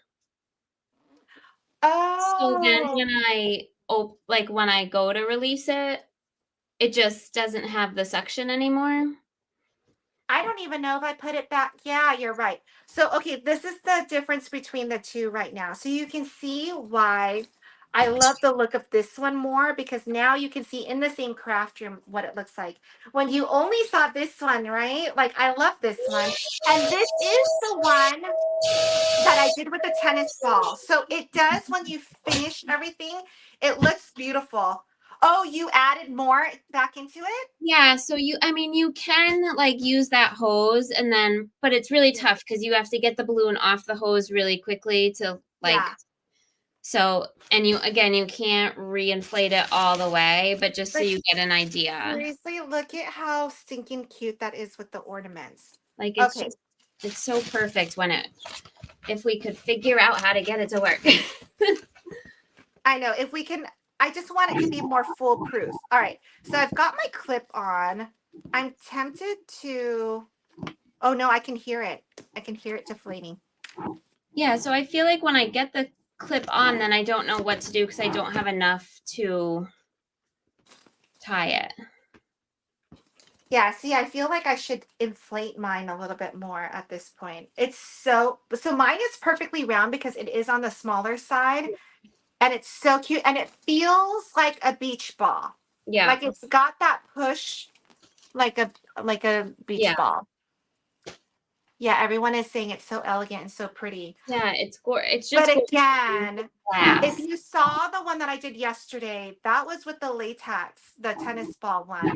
Speaker 2: So then
Speaker 1: Oh,
Speaker 2: when when I go to release it, it just doesn't have the suction anymore.
Speaker 1: I don't even know if I put it back. Yeah, you're right. So, okay, this is the difference between the two right now. So you can see why I love the look of this one more because now you can see in the same craft room what it looks like. When you only saw this one, right? Like, I love this one. And this is the one that I did with the tennis ball. So it does when you finish everything, it looks beautiful. Oh, you added more back into it?
Speaker 2: Yeah, so you can like use that hose and then, but it's really
Speaker 1: Yeah.
Speaker 2: tough because you have to get the balloon off the hose really quickly to like,
Speaker 1: Yeah.
Speaker 2: so, and you can't reinflate it all the way, but just so
Speaker 1: But
Speaker 2: you get an idea.
Speaker 1: seriously, look at how stinking cute that is with the ornaments.
Speaker 2: Like
Speaker 1: Okay.
Speaker 2: it's so perfect if we could figure out how to get it to work.
Speaker 1: I know. If we can, I just want it to be more foolproof. All right. So I've got my clip on. I'm tempted to, oh no, I can hear it. I can hear it deflating.
Speaker 2: Yeah, so I feel like when I get the clip on, then I don't know what to do because I don't have enough to tie it.
Speaker 1: Yeah, see, I feel like I should inflate mine a little bit more at this point. So mine is perfectly round because it is on the smaller side and it's so cute and it feels like a beach ball.
Speaker 2: Yeah.
Speaker 1: Like it's got that push like a beach
Speaker 2: Yeah.
Speaker 1: ball. Yeah, everyone is saying it's so elegant and so pretty.
Speaker 2: Yeah, it's
Speaker 1: But
Speaker 2: just
Speaker 1: again, if
Speaker 2: glass.
Speaker 1: you saw the one that I did yesterday, that was with the latex, the tennis ball one,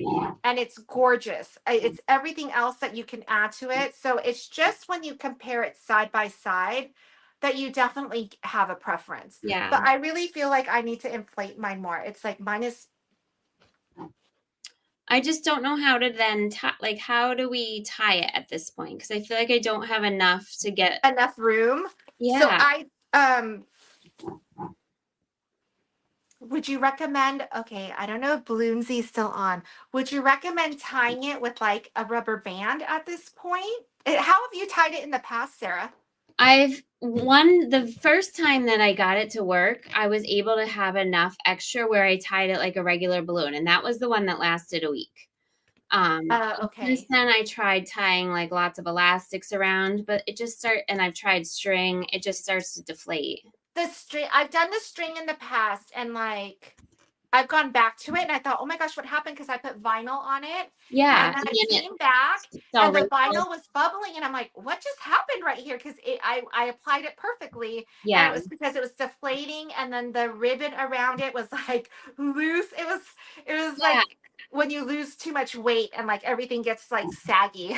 Speaker 1: and it's gorgeous. It's everything else that you can add to it. So it's just when you compare it side by side that you definitely have a preference. But
Speaker 2: Yeah.
Speaker 1: I really feel like I need to inflate mine more. It's like mine is
Speaker 2: I just don't know how to then tie, like how do we tie it at this point? Because I feel like I don't have enough to get.
Speaker 1: enough room. So
Speaker 2: Yeah.
Speaker 1: I would you recommend, okay, I don't know if Bloonsy's still on. Would you recommend tying it with like a rubber band at this point? How have you tied it in the past, Sarah?
Speaker 2: The first time that I got it to work, I was able to have enough extra where I tied it like a regular balloon, and that was the one that lasted a week. Since
Speaker 1: Okay.
Speaker 2: then I tried tying like lots of elastics around, but and I've tried string, it just starts to deflate.
Speaker 1: The string, I've done the string in the past and like I've gone back to it and I thought, oh my gosh, what happened? Because I put vinyl on it.
Speaker 2: Yeah,
Speaker 1: And then
Speaker 2: and
Speaker 1: I
Speaker 2: then
Speaker 1: came back
Speaker 2: it's all
Speaker 1: and the
Speaker 2: wrinkled.
Speaker 1: vinyl was bubbling. And I'm like, what just happened right here? Because I applied it perfectly. And it
Speaker 2: Yeah,
Speaker 1: was because it was deflating. And then the ribbon around it was like loose. It was
Speaker 2: yeah,
Speaker 1: like when you lose too much weight and like everything gets like saggy.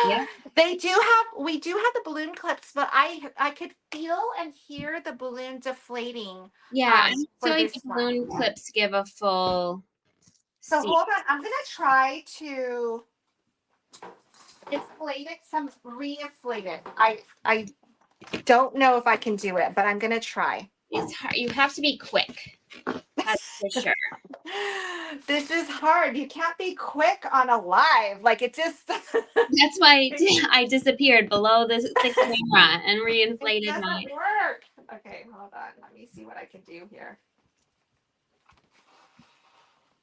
Speaker 2: yeah,
Speaker 1: We do have the balloon clips, but I could feel and hear the balloon deflating
Speaker 2: yeah. I don't feel
Speaker 1: for
Speaker 2: like
Speaker 1: this
Speaker 2: the
Speaker 1: one.
Speaker 2: balloon clips give a full
Speaker 1: So
Speaker 2: seal.
Speaker 1: hold on, I'm gonna try to inflate it, some re-inflate it. I don't know if I can do it, but I'm gonna try.
Speaker 2: It's hard. You have to be quick. That's for sure.
Speaker 1: This is hard. You can't be quick on a live. Like it just
Speaker 2: That's why I disappeared below the camera and
Speaker 1: it
Speaker 2: reinflated
Speaker 1: doesn't
Speaker 2: mine.
Speaker 1: work. Okay, hold on. Let me see what I can do here.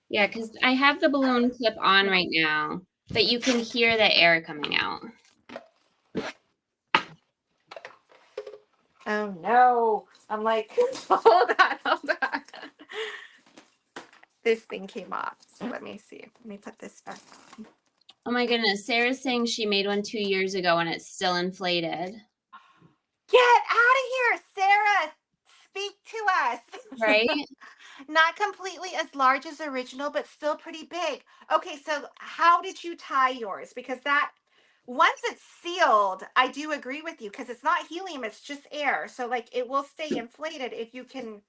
Speaker 2: Yeah, because I have the balloon clip on right now, but you can hear the air coming out.
Speaker 1: Oh no. I'm like, hold on. This thing came off. So let me see. Let me put this back on.
Speaker 2: Oh my goodness, Sarah's saying she made one 2 years ago and it's still inflated.
Speaker 1: Get out of here, Sarah. Speak to us.
Speaker 2: Right?
Speaker 1: Not completely as large as the original, but still pretty big. Okay, so how did you tie yours? Because that once it's sealed, I do agree with you because it's not helium, it's just air. So like it will stay inflated if you can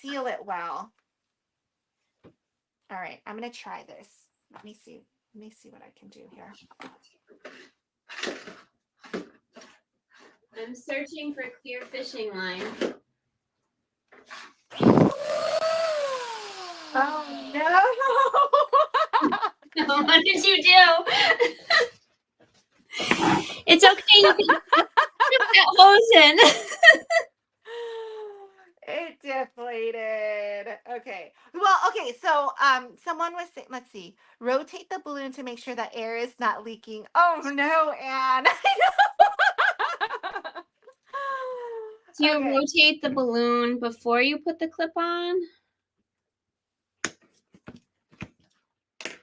Speaker 1: seal it well. All right, I'm gonna try this. Let me see. Let me see what I can do here.
Speaker 2: I'm searching for clear fishing line.
Speaker 1: Oh no.
Speaker 2: What did you do? It's okay. You can put that hose in.
Speaker 1: It deflated. Okay. Well, okay. So, someone was saying, let's see, rotate the balloon to make sure that air is not leaking. Oh no, Anne.
Speaker 2: Do you
Speaker 1: Okay.
Speaker 2: rotate the balloon before you put the clip on?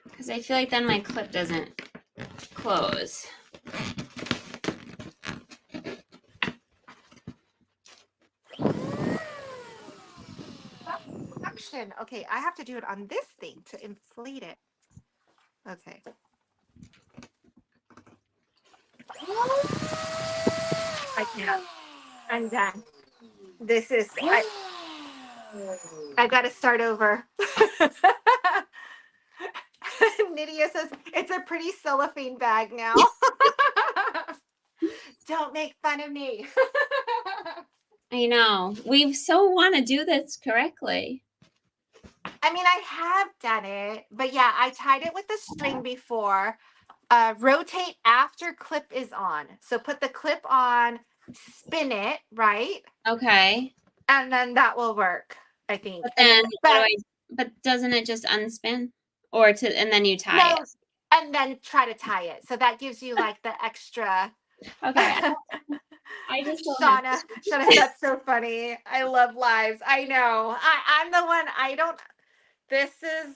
Speaker 2: Because I feel like then my clip doesn't close.
Speaker 1: Action. Okay, I have to do it on this thing to inflate it. Okay. I can't. I'm done. This is I gotta start over. Nydia says it's a pretty cellophane bag now. Don't make fun of me.
Speaker 2: I know. We so want to do this correctly.
Speaker 1: I mean, I have done it, but yeah, I tied it with the string before. Rotate after clip is on. So put the clip on, spin it, right?
Speaker 2: Okay.
Speaker 1: And then that will work, I think.
Speaker 2: But
Speaker 1: And
Speaker 2: then
Speaker 1: then,
Speaker 2: but doesn't it just unspin? And then you tie
Speaker 1: no,
Speaker 2: it.
Speaker 1: and then try to tie it. So that gives you like the extra.
Speaker 2: Okay. I just don't have
Speaker 1: Shauna, that's so funny. I love lives. I know. I'm the one. I don't. This is.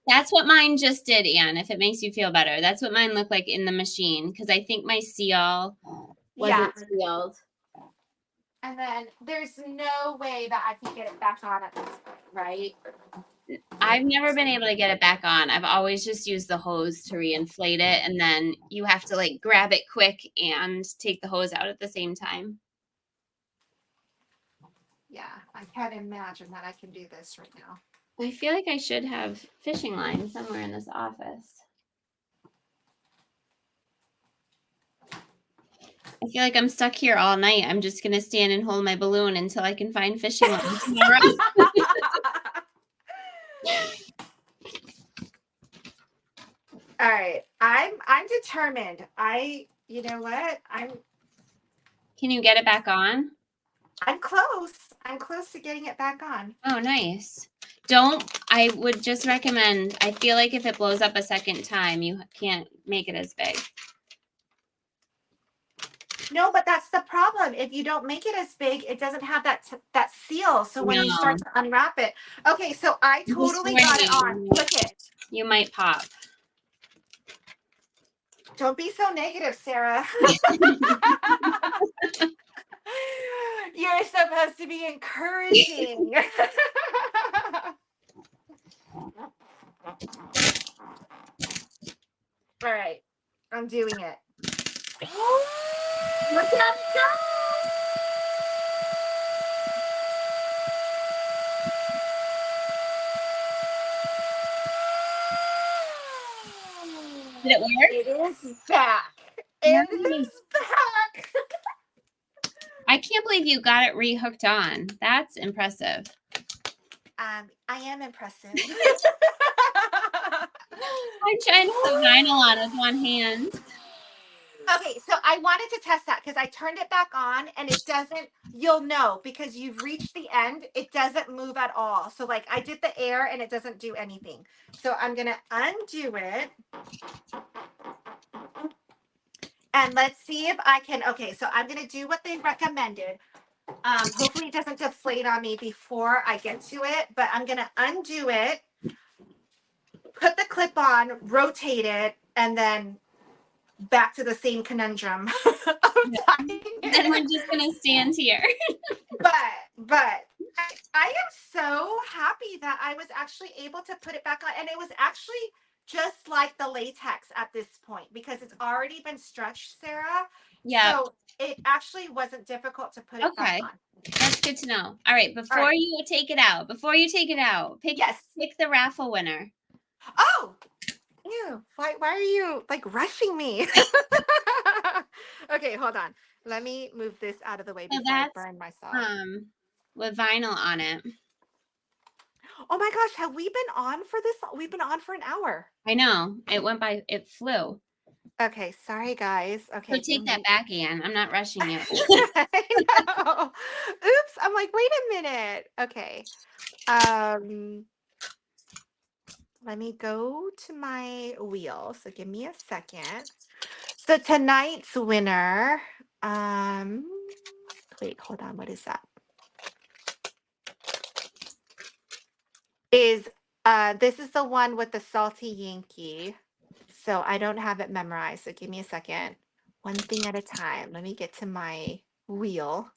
Speaker 2: That's what mine just did, Anne, if it makes you feel better. That's what mine looked like in the machine because I think my seal
Speaker 1: Yeah.
Speaker 2: wasn't sealed.
Speaker 1: And then there's no way that I can get it back on at this point, right?
Speaker 2: I've never been able to get it back on. I've always just used the hose to reinflate it, and then you have to like grab it quick and take the hose out at the same time.
Speaker 1: Yeah, I can't imagine that I can do this right now.
Speaker 2: I feel like I should have fishing line somewhere in this office. I feel like I'm stuck here all night. I'm just going to stand and hold my balloon until I can find fishing line tomorrow.
Speaker 1: All right. I'm determined. You know what?
Speaker 2: Can you get it back on?
Speaker 1: I'm close. I'm close to getting it back on.
Speaker 2: Oh, nice. I would just recommend, I feel like if it blows up a second time, you can't make it as big.
Speaker 1: No, but that's the problem. If you don't make it as big, it doesn't have that seal. So when you start to unwrap it. Okay, so I totally got it on. Look it.
Speaker 2: You might pop.
Speaker 1: Don't be so negative, Sarah. You're supposed to be encouraging. All right, I'm doing it. Look at that.
Speaker 2: Did it work?
Speaker 1: It is back. It is back.
Speaker 2: I can't believe you got it rehooked on. That's impressive.
Speaker 1: I am impressive.
Speaker 2: I'm trying to put vinyl on with one hand.
Speaker 1: Okay, so I wanted to test that because I turned it back on and it doesn't, you'll know because you've reached the end, it doesn't move at all. So like I did the air and it doesn't do anything. So I'm gonna undo it. And let's see if I can, okay, so I'm gonna do what they recommended. Hopefully it doesn't deflate on me before I get to it, but I'm gonna undo it, put the clip on, rotate it, and then back to the same conundrum of tying
Speaker 2: Then we're
Speaker 1: it.
Speaker 2: just gonna stand here.
Speaker 1: But I am so happy that I was actually able to put it back on, and it was actually just like the latex at this point because it's already been stretched, Sarah.
Speaker 2: Yeah.
Speaker 1: So it actually wasn't difficult to put it back
Speaker 2: Okay.
Speaker 1: on.
Speaker 2: That's good to know. All right.
Speaker 1: All
Speaker 2: Before
Speaker 1: right.
Speaker 2: you take it out, pick
Speaker 1: Yes.
Speaker 2: the raffle winner.
Speaker 1: Oh, ew. Why are you like rushing me? Okay, hold on. Let me move this out of the way
Speaker 2: So
Speaker 1: before I
Speaker 2: that's
Speaker 1: burn myself.
Speaker 2: with vinyl on it.
Speaker 1: Oh my gosh, have we been on for this? We've been on for an hour.
Speaker 2: I know. It went by, it flew.
Speaker 1: Okay, sorry guys.
Speaker 2: So
Speaker 1: Okay, give
Speaker 2: take that
Speaker 1: me.
Speaker 2: back, Anne. I'm not rushing you.
Speaker 1: I know. Oops, I'm like, wait a minute. Okay. Um, let me go to my wheel. So give me a second. So tonight's winner, um, wait, hold on, what is that? Is this is the one with the salty Yankee. So I don't have it memorized. So give me a second. One thing at a time. Let me get to my wheel.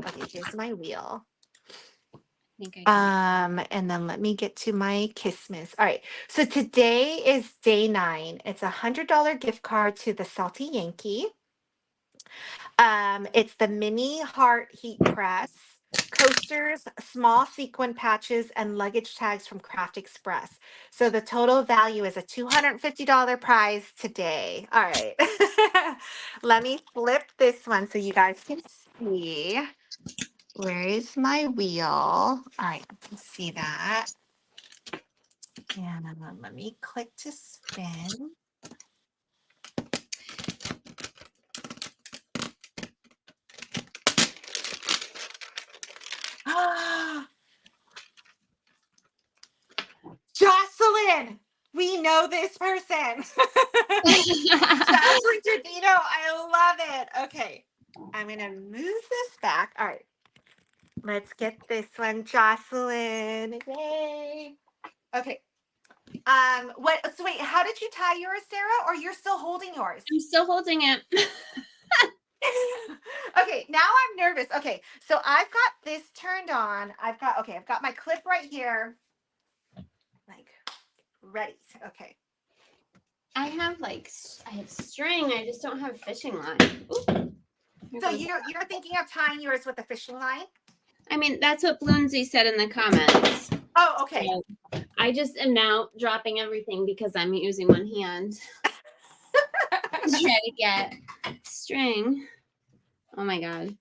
Speaker 1: Okay, here's my wheel. And then let me get to my Christmas. All right. So today is day 9. It's $100 gift card to the Salty Yankee. It's the mini heart heat press, coasters, small sequin patches, and luggage tags from Craft Express. So the total value is a $250 prize today. All right. Let me flip this one so you guys can see. Where is my wheel? All right, you can see that. And then let me click to spin. Jocelyn, we know this person. Jocelyn Trevino, I love it. Okay, I'm gonna move this back. All right, let's get this one, Jocelyn. Yay. Okay. What? So wait, how did you tie yours, Sarah? Or you're still holding yours?
Speaker 2: I'm still holding it.
Speaker 1: Okay, now I'm nervous. Okay, so I've got this turned on. I've got my clip right here. Like ready. Okay.
Speaker 2: I have string. I just don't have fishing line. Ooh,
Speaker 1: So you're thinking of tying yours with a fishing line?
Speaker 2: I mean, that's what Bloonsy said in the comments.
Speaker 1: Oh, okay.
Speaker 2: So I just am now dropping everything because I'm using one hand to try to get string. Oh my God.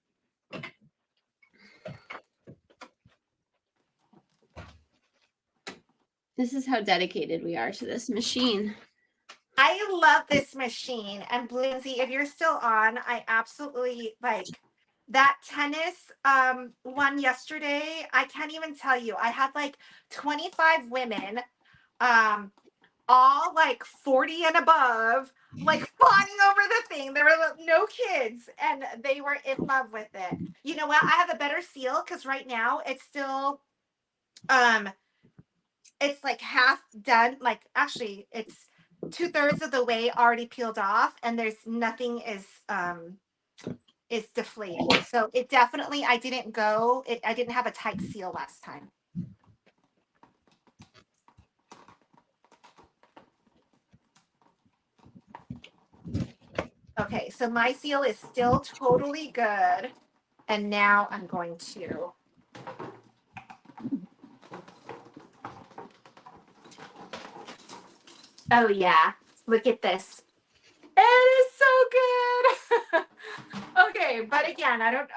Speaker 2: This is how dedicated we are to this machine.
Speaker 1: I love this machine. And Bloonsy, if you're still on, I absolutely like that tennis one yesterday. I can't even tell you. I had like 25 women, all like 40 and above, like fawning over the thing. There were no kids, and they were in love with it. You know what? I have a better seal because right now it's still it's like half done. Like actually, it's 2/3 of the way already peeled off, and there's nothing is deflating. So it definitely I didn't have a tight seal last time. Okay, so my seal is still totally good. And now I'm going to oh yeah, look at this. It is so good. Okay, but again, I don't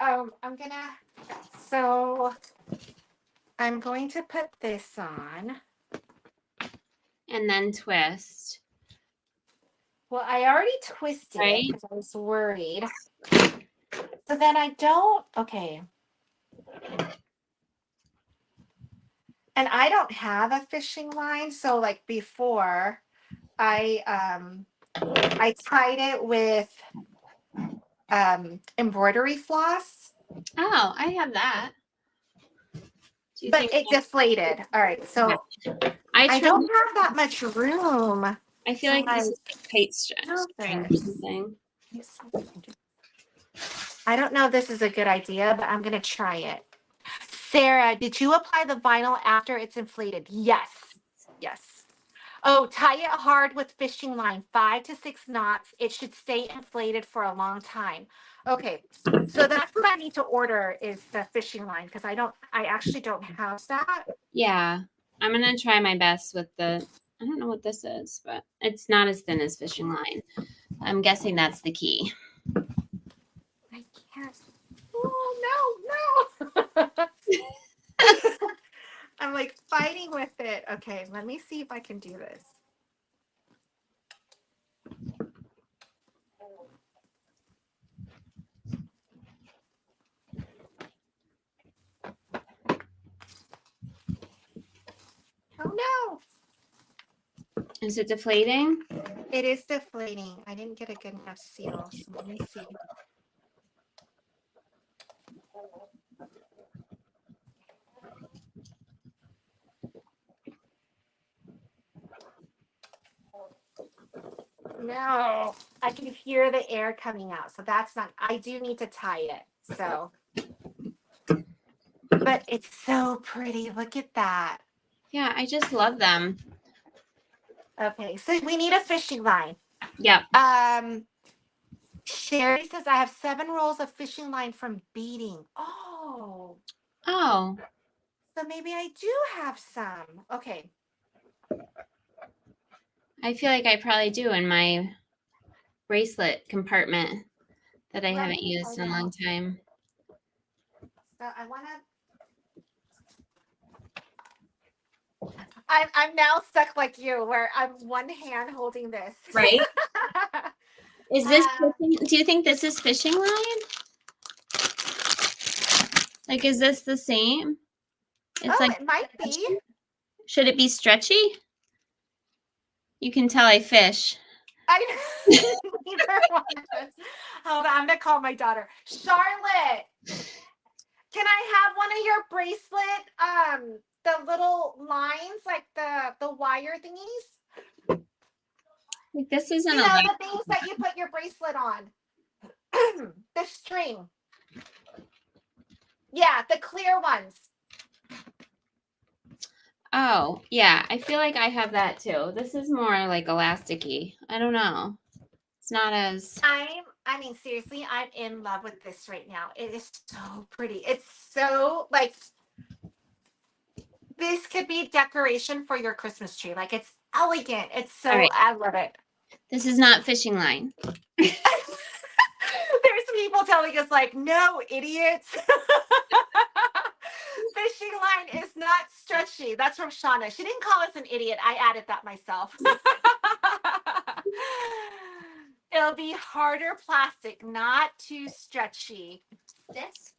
Speaker 1: so I'm going to put this on.
Speaker 2: And then twist.
Speaker 1: Well, I already twisted it
Speaker 2: right?
Speaker 1: because I was worried. So then I don't, okay. And I don't have a fishing line. So like before I tied it with embroidery floss,
Speaker 2: Oh, I have that. Do you
Speaker 1: but
Speaker 2: think
Speaker 1: it deflated. All right.
Speaker 2: yeah.
Speaker 1: So
Speaker 2: I
Speaker 1: I
Speaker 2: tried
Speaker 1: don't have that much room
Speaker 2: I feel
Speaker 1: to
Speaker 2: like this
Speaker 1: like
Speaker 2: is like kite
Speaker 1: do
Speaker 2: string or
Speaker 1: this.
Speaker 2: something.
Speaker 1: I don't know if this is a good idea, but I'm gonna try it. Sarah, did you apply the vinyl after it's inflated? Yes. Yes. Oh, tie it hard with fishing line, 5 to 6 knots. It should stay inflated for a long time. Okay. So that's what I need to order is the fishing line because I actually don't have that.
Speaker 2: Yeah. I'm gonna try my best with the I don't know what this is, but it's not as thin as fishing line. I'm guessing that's the key.
Speaker 1: I can't. Oh, no, no. I'm like fighting with it. Okay, let me see if I can do this. Oh no,
Speaker 2: Is it deflating?
Speaker 1: it is deflating. I didn't get a good enough seal. So let me see. No, I can hear the air coming out. So that's not, I do need to tie it. So, but it's so pretty. Look at that.
Speaker 2: Yeah, I just love them.
Speaker 1: Okay, so we need a fishing line.
Speaker 2: Yep.
Speaker 1: Sherry says I have 7 rolls of fishing line from beading. Oh,
Speaker 2: Oh,
Speaker 1: so maybe I do have some. Okay.
Speaker 2: I feel like I probably do in my bracelet compartment that I
Speaker 1: Let
Speaker 2: haven't
Speaker 1: me,
Speaker 2: used in a long time.
Speaker 1: so I want to, I'm now stuck like you where I'm one hand holding this.
Speaker 2: Right? Is this
Speaker 1: Uh,
Speaker 2: do you think this is fishing line? Like, is this the same? It's
Speaker 1: oh,
Speaker 2: like,
Speaker 1: it might be.
Speaker 2: should it be stretchy? You can tell I fish.
Speaker 1: I neither one of us. Hold on, I'm gonna call my daughter. Charlotte, can I have one of your bracelet? The little lines, like the wire thingies.
Speaker 2: Like, this isn't
Speaker 1: You
Speaker 2: a
Speaker 1: know,
Speaker 2: light.
Speaker 1: the things that you put your bracelet on. The string. Yeah, the clear ones.
Speaker 2: Oh, yeah. I feel like I have that too. This is more like elasticy. I don't know. It's not as
Speaker 1: I mean, seriously, I'm in love with this right now. It is so pretty. It's so like this could be decoration for your Christmas tree. Like it's elegant. It's
Speaker 2: all
Speaker 1: so
Speaker 2: right.
Speaker 1: I love it.
Speaker 2: This is not fishing line.
Speaker 1: There's people telling us like, no, idiots. Fishing line is not stretchy. That's from Shauna. She didn't call us an idiot. I added that myself. It'll be harder plastic, not too stretchy. This?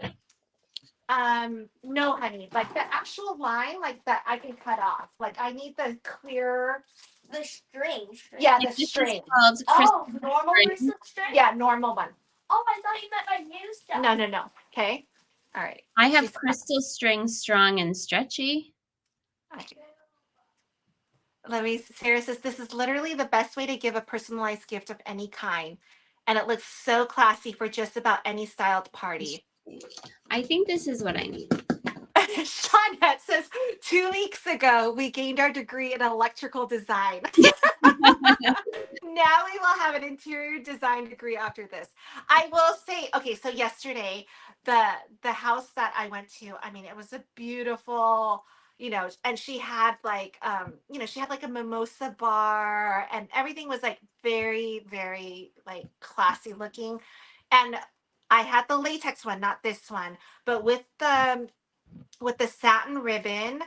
Speaker 1: No, honey. Like the actual line, like that I can cut off. Like I need the clear the string. Yeah, the
Speaker 2: Like, this is
Speaker 1: string.
Speaker 2: called
Speaker 1: Oh,
Speaker 2: Christmas
Speaker 1: normal
Speaker 2: string.
Speaker 1: string? Yeah, normal one. Oh, I thought you meant my new stuff. No, no, no. Okay. All right.
Speaker 2: I have
Speaker 1: She's
Speaker 2: crystal string, strong and stretchy.
Speaker 1: let me, Sarah says, this is literally the best way to give a personalized gift of any kind. And it looks so classy for just about any styled party.
Speaker 2: I think this is what I need.
Speaker 1: Shawnette says 2 weeks ago we gained our degree in electrical design. Now we will have an interior design degree after this. I will say, okay, so yesterday the house that I went to, I mean, it was a beautiful, and she had like she had like a mimosa bar and everything was like very, very like classy looking. And I had the latex one, not this one, but with the satin ribbon.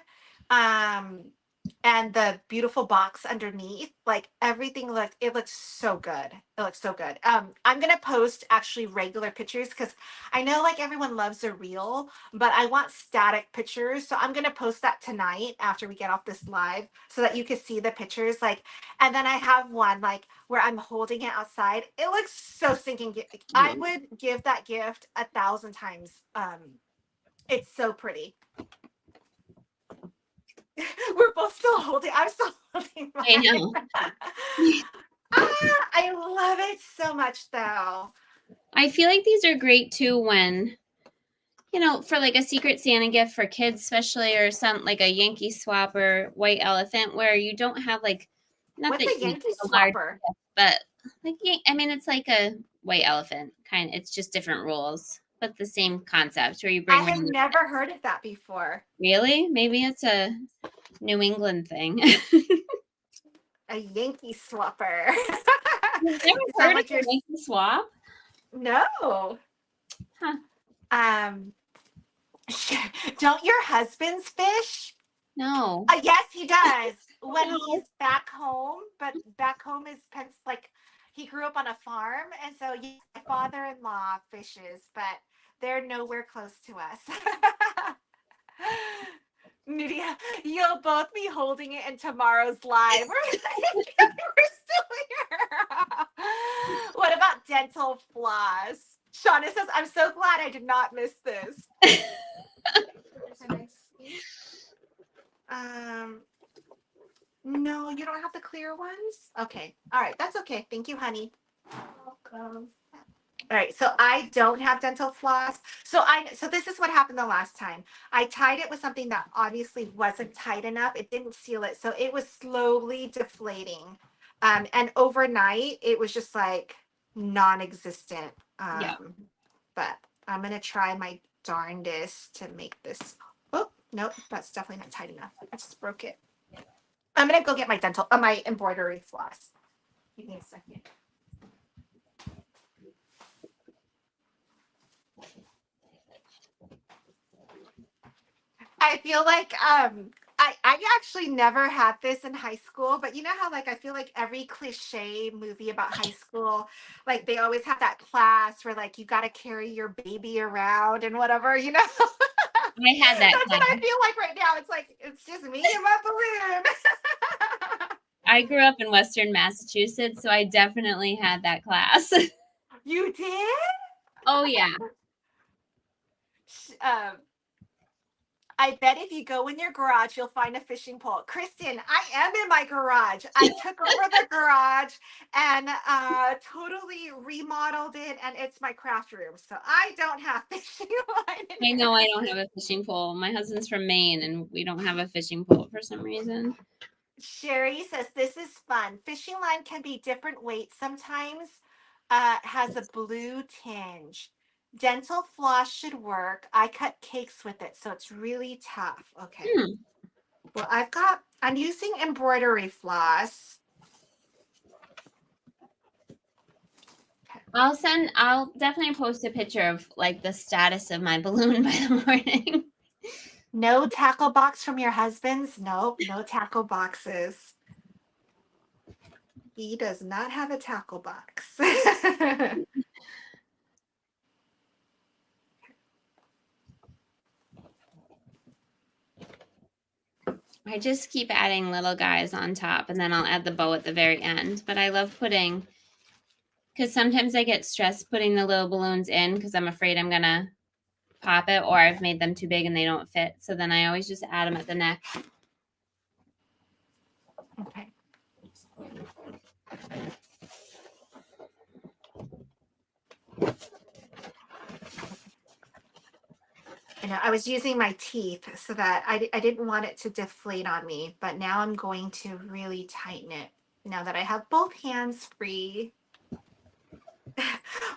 Speaker 1: and the beautiful box underneath, like everything looks so good. It looks so good. I'm gonna post actually regular pictures because I know like everyone loves a reel, but I want static pictures. So I'm gonna post that tonight after we get off this live so that you can see the pictures. Like, and then I have one like where I'm holding it outside. It looks so stinking good. I
Speaker 2: Oh,
Speaker 1: would give that gift 1,000 times. It's so pretty. We're both still holding. I'm still holding
Speaker 2: I
Speaker 1: mine.
Speaker 2: know.
Speaker 1: I love it so much, though.
Speaker 2: I feel like these are great too when, for like a Secret Santa gift for kids, especially, or some like a Yankee Swap or White Elephant, where you don't have like, not
Speaker 1: What's
Speaker 2: that
Speaker 1: a
Speaker 2: you need
Speaker 1: Yankee
Speaker 2: a large
Speaker 1: swapper?
Speaker 2: gift, but like, yeah, I mean, it's like a White Elephant kind. It's just different rules, but the same concept where you
Speaker 1: I
Speaker 2: bring
Speaker 1: have
Speaker 2: random.
Speaker 1: never heard of that before.
Speaker 2: Really? Maybe it's a New England thing.
Speaker 1: A Yankee swapper.
Speaker 2: You've never
Speaker 1: Is that
Speaker 2: heard of
Speaker 1: what
Speaker 2: a
Speaker 1: you're?
Speaker 2: Yankee Swap?
Speaker 1: No.
Speaker 2: Huh.
Speaker 1: Um. Don't your husbands fish?
Speaker 2: No.
Speaker 1: Yes, he does when he's
Speaker 2: No.
Speaker 1: back home. But back home is like he grew up on a farm, and so yes, my father-in-law fishes, but they're nowhere close to us. Nydia, you'll both be holding it in tomorrow's live. We're still here. What about dental floss? Shauna says, I'm so glad I did not miss this. There's a nice seat. No, you don't have the clear ones? Okay. All right. That's okay. Thank you, honey. Welcome. All right, so I don't have dental floss. So this is what happened the last time. I tied it with something that obviously wasn't tight enough. It didn't seal it. So it was slowly deflating. And overnight it was just like non-existent.
Speaker 2: Yeah.
Speaker 1: But I'm gonna try my darndest to make this. Oh, nope, that's definitely not tight enough. I just broke it. I'm gonna go get my embroidery floss. Give me a second. I feel like I actually never had this in high school, but you know how like I feel like every cliche movie about high school, like they always have that class where like you got to carry your baby around and whatever, you know.
Speaker 2: I had that
Speaker 1: That's what I
Speaker 2: class.
Speaker 1: feel like right now. It's like it's just me and my balloon.
Speaker 2: I grew up in Western Massachusetts, so I definitely had that class.
Speaker 1: You did?
Speaker 2: Oh, yeah.
Speaker 1: Um, I bet if you go in your garage, you'll find a fishing pole. Kristen, I am in my garage. I took over the garage and totally remodeled it, and it's my craft room. So I don't have fishing line in
Speaker 2: I know I
Speaker 1: here.
Speaker 2: don't have a fishing pole. My husband's from Maine, and we don't have a fishing pole for some reason.
Speaker 1: Sherry says this is fun. Fishing line can be different weights. Sometimes has a blue tinge. Dental floss should work. I cut cakes with it, so it's really tough. Okay.
Speaker 2: Hmm.
Speaker 1: Well, I'm using embroidery floss.
Speaker 2: I'll definitely post a picture of like the status of my balloon by the morning.
Speaker 1: No tackle box from your husband's? Nope, no tackle boxes. He does not have a tackle box.
Speaker 2: I just keep adding little guys on top, and then I'll add the bow at the very end. But I love putting, because sometimes I get stressed putting the little balloons in because I'm afraid I'm gonna pop it, or I've made them too big and they don't fit. So then I always just add them at the neck.
Speaker 1: Okay. I know I was using my teeth so that I didn't want it to deflate on me, but now I'm going to really tighten it now that I have both hands free.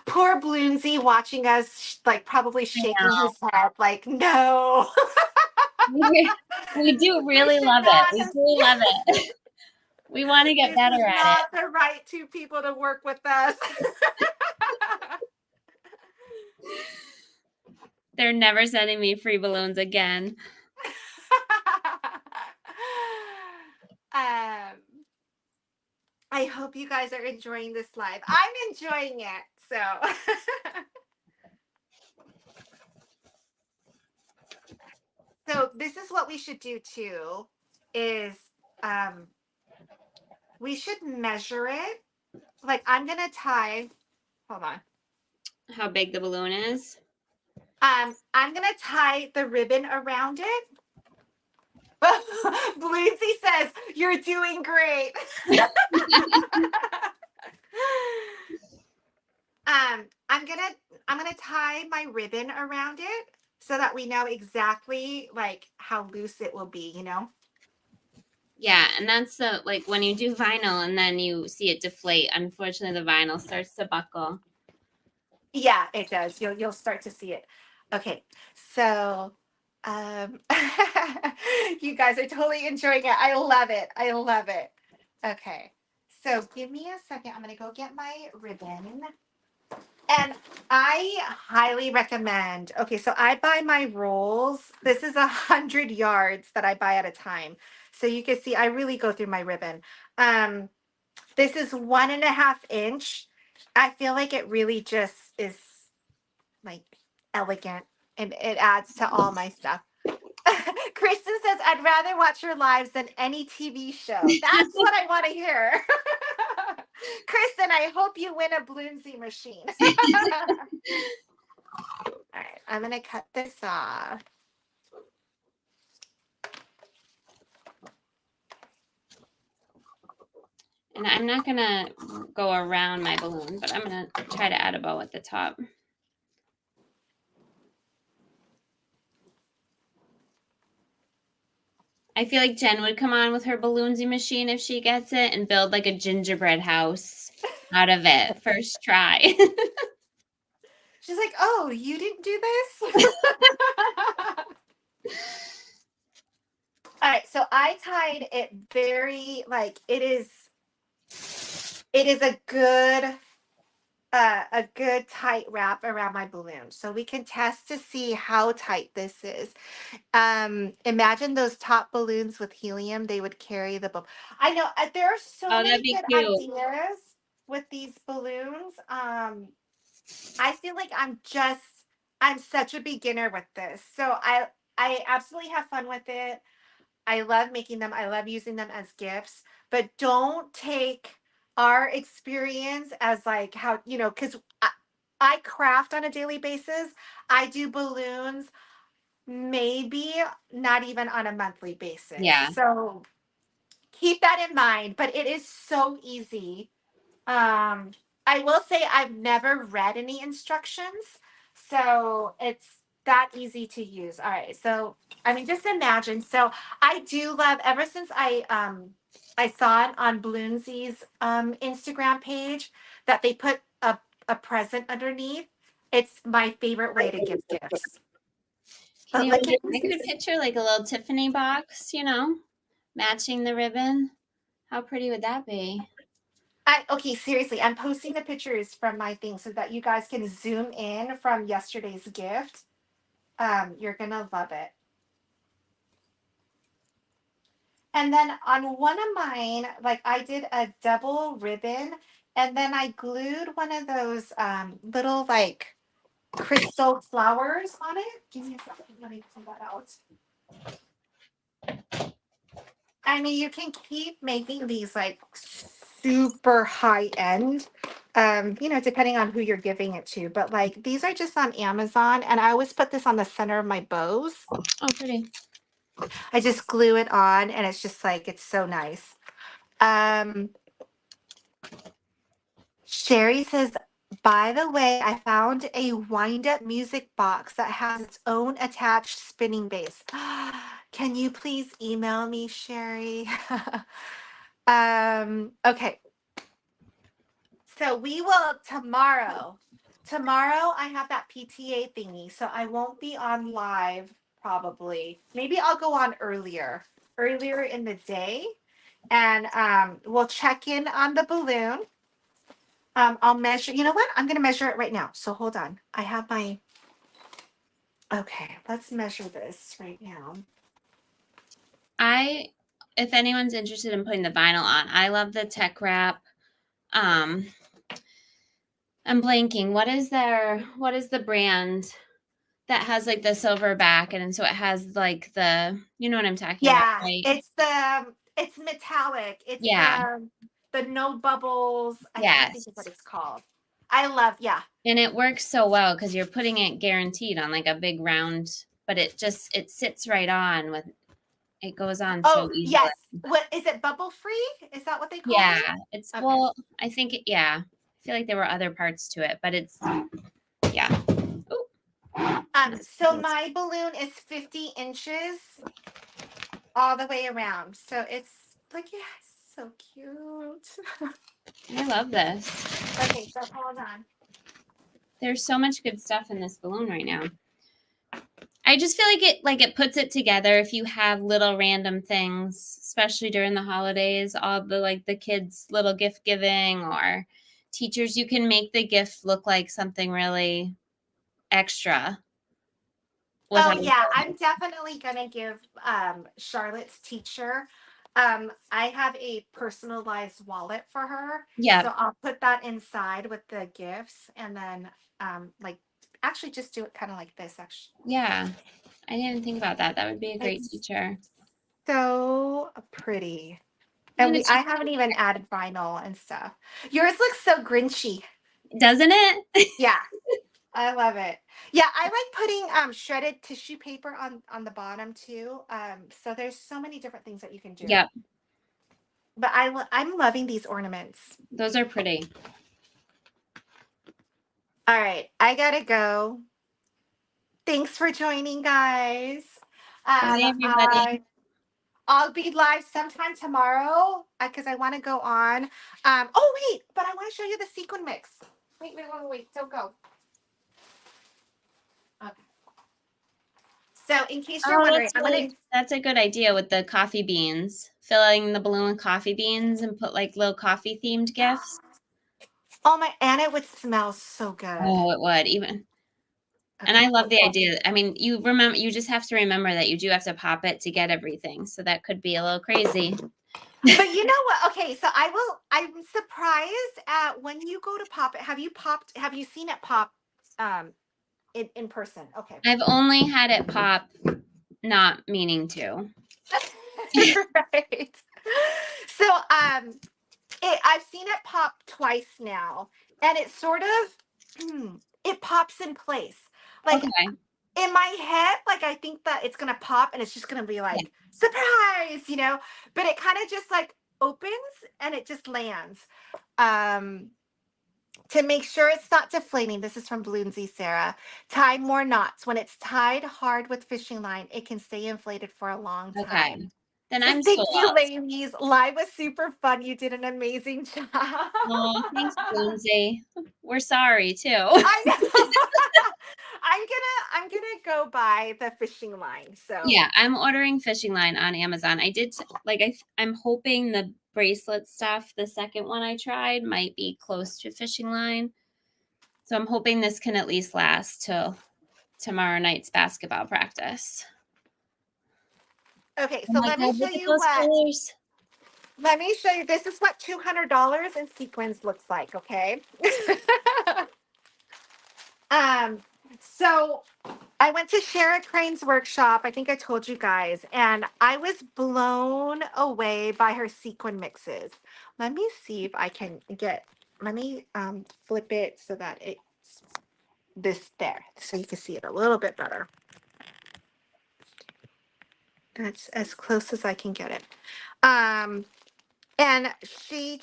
Speaker 1: Poor Bloonsy watching us, like probably
Speaker 2: I
Speaker 1: shaking
Speaker 2: know.
Speaker 1: his head, like, no.
Speaker 2: We do
Speaker 1: This
Speaker 2: really
Speaker 1: should
Speaker 2: love it.
Speaker 1: not
Speaker 2: We
Speaker 1: have,
Speaker 2: do love it. We want to get
Speaker 1: this
Speaker 2: better
Speaker 1: is
Speaker 2: at it.
Speaker 1: not the right two people to work with us.
Speaker 2: They're never sending me free balloons again.
Speaker 1: hope you guys are enjoying this live. I'm enjoying it. So so this is what we should do too is um we should measure it. Like I'm gonna tie, hold on.
Speaker 2: How big the balloon is?
Speaker 1: I'm gonna tie the ribbon around it. Bloonsy says, "You're doing great." I'm gonna tie my ribbon around it so that we know exactly like how loose it will be, you know?
Speaker 2: Yeah, and that's the like when you do vinyl and then you see it deflate. Unfortunately, the vinyl starts to buckle.
Speaker 1: Yeah, it does. You'll start to see it. Okay, so you guys are totally enjoying it. I love it. I love it. Okay, so give me a second. I'm gonna go get my ribbon. And I highly recommend. Okay, so I buy my rolls. This is 100 yards that I buy at a time. So you can see I really go through my ribbon. This is 1.5 inch. I feel like it really just is like elegant and it adds to all my stuff. Kristen says, I'd rather watch your lives than any TV show. That's what I want to hear. Kristen, I hope you win a Bloonsy machine. All right, I'm going to cut this off.
Speaker 2: And I'm not gonna go around my balloon, but I'm gonna try to add a bow at the top. I feel like Jen would come on with her Bloonsy machine if she gets it and build like a gingerbread house out of it first try.
Speaker 1: She's like, oh, you didn't do this? All right, so I tied it very like it is a good tight wrap around my balloon. So we can test to see how tight this is. Imagine those top balloons with helium, they would carry the bubble. I know there are so
Speaker 2: Oh, that'd
Speaker 1: many
Speaker 2: be
Speaker 1: good
Speaker 2: cute.
Speaker 1: ideas with these balloons. I feel like I'm such a beginner with this. So I absolutely have fun with it. I love making them. I love using them as gifts, but don't take our experience as like how, because I craft on a daily basis. I do balloons, maybe not even on a monthly basis.
Speaker 2: Yeah.
Speaker 1: So keep that in mind, but it is so easy. I will say I've never read any instructions, so it's that easy to use. All right, so I mean, just imagine. So I do love ever since I saw it on Bloonsy's Instagram page that they put a present underneath. It's my favorite way to give gifts.
Speaker 2: Can
Speaker 1: But
Speaker 2: you
Speaker 1: look at
Speaker 2: I could
Speaker 1: this.
Speaker 2: picture like a little Tiffany box, matching the ribbon. How pretty would that be?
Speaker 1: Okay, seriously, I'm posting the pictures from my thing so that you guys can zoom in from yesterday's gift. You're gonna love it. And then on one of mine, like I did a double ribbon and then I glued one of those little like crystal flowers on it. Give me a second, let me pull that out. I mean, you can keep making these like super high end, depending on who you're giving it to. But like these are just on Amazon, and I always put this on the center of my bows.
Speaker 2: Oh, pretty.
Speaker 1: I just glue it on, and it's just like it's so nice. Um, Sherry says, by the way, I found a wind up music box that has its own attached spinning base. Can you please email me, Sherry? Okay. So we will tomorrow. Tomorrow I have that PTA thingy, so I won't be on live probably. Maybe I'll go on earlier in the day, and we'll check in on the balloon. I'll measure. You know what? I'm gonna measure it right now. So hold on. I have my. Okay, let's measure this right now.
Speaker 2: If anyone's interested in putting the vinyl on, I love the tech wrap. um I'm blanking. What is the brand that has like the silver back and so it has like you know what I'm talking about,
Speaker 1: Yeah,
Speaker 2: right?
Speaker 1: it's metallic. It's
Speaker 2: Yeah.
Speaker 1: the no bubbles. I can't think of what
Speaker 2: Yes.
Speaker 1: it's called. I love, yeah.
Speaker 2: And it works so well because you're putting it guaranteed on like a big round, but it sits right on with it goes on so
Speaker 1: Oh,
Speaker 2: easily.
Speaker 1: yes. What is it? Bubble free? Is that what they called
Speaker 2: Yeah,
Speaker 1: it?
Speaker 2: it's
Speaker 1: Okay.
Speaker 2: well, I think yeah. I feel like there were other parts to it, but it's yeah. Ooh,
Speaker 1: So my balloon is 50 inches all the way around. So it's like, yeah, it's so cute.
Speaker 2: I love this.
Speaker 1: Okay, so hold on.
Speaker 2: There's so much good stuff in this balloon right now. I just feel like it puts it together if you have little random things, especially during the holidays, all the like the kids little gift giving or teachers, you can make the gift look like something really extra
Speaker 1: Oh
Speaker 2: without
Speaker 1: yeah, I'm definitely gonna give Charlotte's teacher. I have a personalized wallet for her,
Speaker 2: yeah,
Speaker 1: so I'll put that inside with the gifts, and then like actually just do it kind of like this. Actually,
Speaker 2: yeah. I didn't even think about that. That would be a great
Speaker 1: it's
Speaker 2: teacher.
Speaker 1: so pretty,
Speaker 2: I'm
Speaker 1: and
Speaker 2: gonna
Speaker 1: I
Speaker 2: teach
Speaker 1: haven't even added vinyl and stuff. Yours looks so grinchy.
Speaker 2: doesn't it?
Speaker 1: Yeah, I love it. Yeah, I like putting shredded tissue paper on the bottom too. So there's so many different things that you can do.
Speaker 2: Yep,
Speaker 1: But I'm loving these ornaments.
Speaker 2: those are pretty.
Speaker 1: All right, I gotta go. Thanks for joining, guys.
Speaker 2: Bye, everybody.
Speaker 1: I'll be live sometime tomorrow because I want to go on. Oh wait, but I want to show you the sequin mix. Wait. Don't go. Okay. So in case you're
Speaker 2: Oh,
Speaker 1: wondering, I'm gonna.
Speaker 2: that's a good idea with the coffee beans. Filling the balloon with coffee beans and put like little coffee themed gifts.
Speaker 1: Oh my, and it would smell so good.
Speaker 2: Oh, it would even. And
Speaker 1: Okay,
Speaker 2: I love the
Speaker 1: cool.
Speaker 2: idea. I mean, you just have to remember that you do have to pop it to get everything. So that could be a little crazy.
Speaker 1: But you know what? Okay, so I'm surprised at when you go to pop it. Have you seen it pop um in person? Okay.
Speaker 2: I've only had it pop, not meaning to.
Speaker 1: Right. So I've seen it pop twice now, and it sort of it pops in place. Like
Speaker 2: Okay.
Speaker 1: in my head, like I think that it's gonna pop and it's just gonna be
Speaker 2: Yeah.
Speaker 1: like surprise, but it kind of just like opens and it just lands. Um to make sure it's not deflating, this is from Bloonsy, Sarah. Tie more knots. When it's tied hard with fishing line, it can stay inflated for a long
Speaker 2: Okay.
Speaker 1: time.
Speaker 2: Then
Speaker 1: So
Speaker 2: I'm
Speaker 1: thank you,
Speaker 2: sold.
Speaker 1: ladies. Live was super fun. You did an amazing job.
Speaker 2: Oh, thanks, Bloonsy. We're sorry too.
Speaker 1: I know. I'm gonna go buy the fishing line. So
Speaker 2: Yeah, I'm ordering fishing line on Amazon. I did like I'm hoping the bracelet stuff, the second one I tried, might be close to fishing line. So I'm hoping this can at least last till tomorrow night's basketball practice.
Speaker 1: okay,
Speaker 2: Oh
Speaker 1: so
Speaker 2: my God, look at those colors.
Speaker 1: let me show you. This is what $200 in sequins looks like, okay? um so I went to Shara Crane's workshop. I think I told you guys, and I was blown away by her sequin mixes. Let me see if I can let me flip it so that it's this there, so you can see it a little bit better. That's as close as I can get it. Um, and she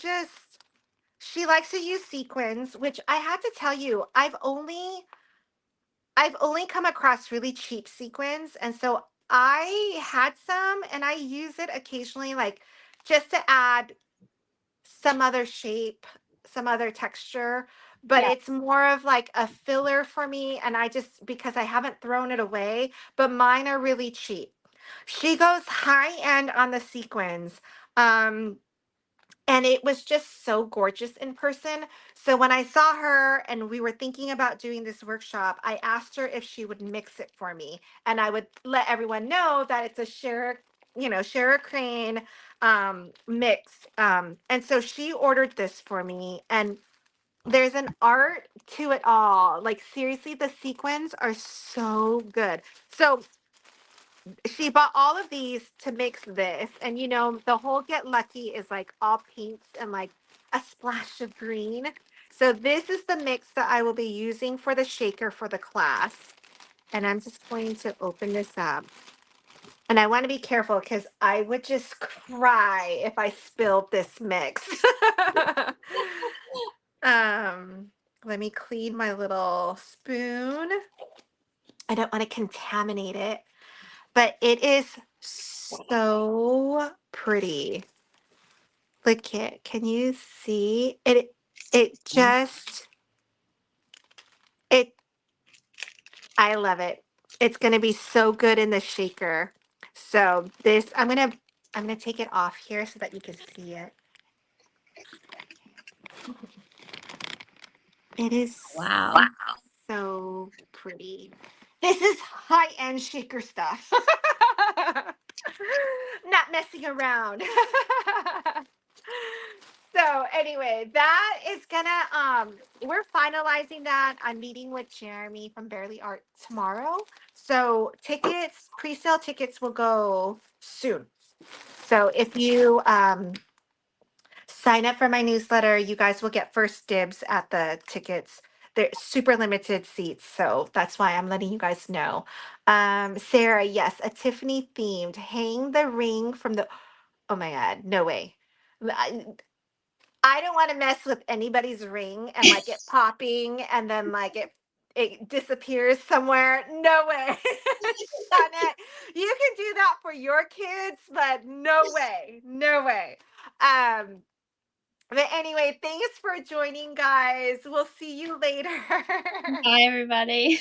Speaker 1: likes to use sequins, which I have to tell you, I've only come across really cheap sequins, and so I had some, and I use it occasionally, like just to add some other shape, some other texture. But
Speaker 2: Yeah.
Speaker 1: it's more of like a filler for me, and I just because I haven't thrown it away. But mine are really cheap. She goes high end on the sequins. Um, and it was just so gorgeous in person. So when I saw her and we were thinking about doing this workshop, I asked her if she would mix it for me. And I would let everyone know that it's a Shara share a crane mix. And so she ordered this for me, and there's an art to it all. Like, seriously, the sequins are so good. So she bought all of these to mix this, and the whole Get Lucky is like all pinks and like a splash of green. So this is the mix that I will be using for the shaker for the class. And I'm just going to open this up. And I want to be careful because I would just cry if I spilled this mix. um, Let me clean my little spoon. I don't want to contaminate it, but it is so pretty. Look it. Can you see it? It just it I love it. It's going to be so good in the shaker. So this I'm going to take it off here so that you can see it. It is
Speaker 2: Wow.
Speaker 1: so pretty. This is high-end shaker stuff. Not messing around. So anyway, that is gonna we're finalizing that. I'm meeting with Jeremy from Barely Art tomorrow. So pre-sale tickets will go soon. So if you sign up for my newsletter, you guys will get first dibs at the tickets. They're super limited seats, so that's why I'm letting you guys know. Sarah, yes, a Tiffany themed. Hang the ring from the. Oh my God, no way. I don't want to mess with anybody's ring and like it popping and then like it disappears somewhere. No way. Shawnette, you can do that for your kids, but no way. No way. Um, but anyway, thanks for joining, guys. We'll see you later.
Speaker 2: Bye, everybody.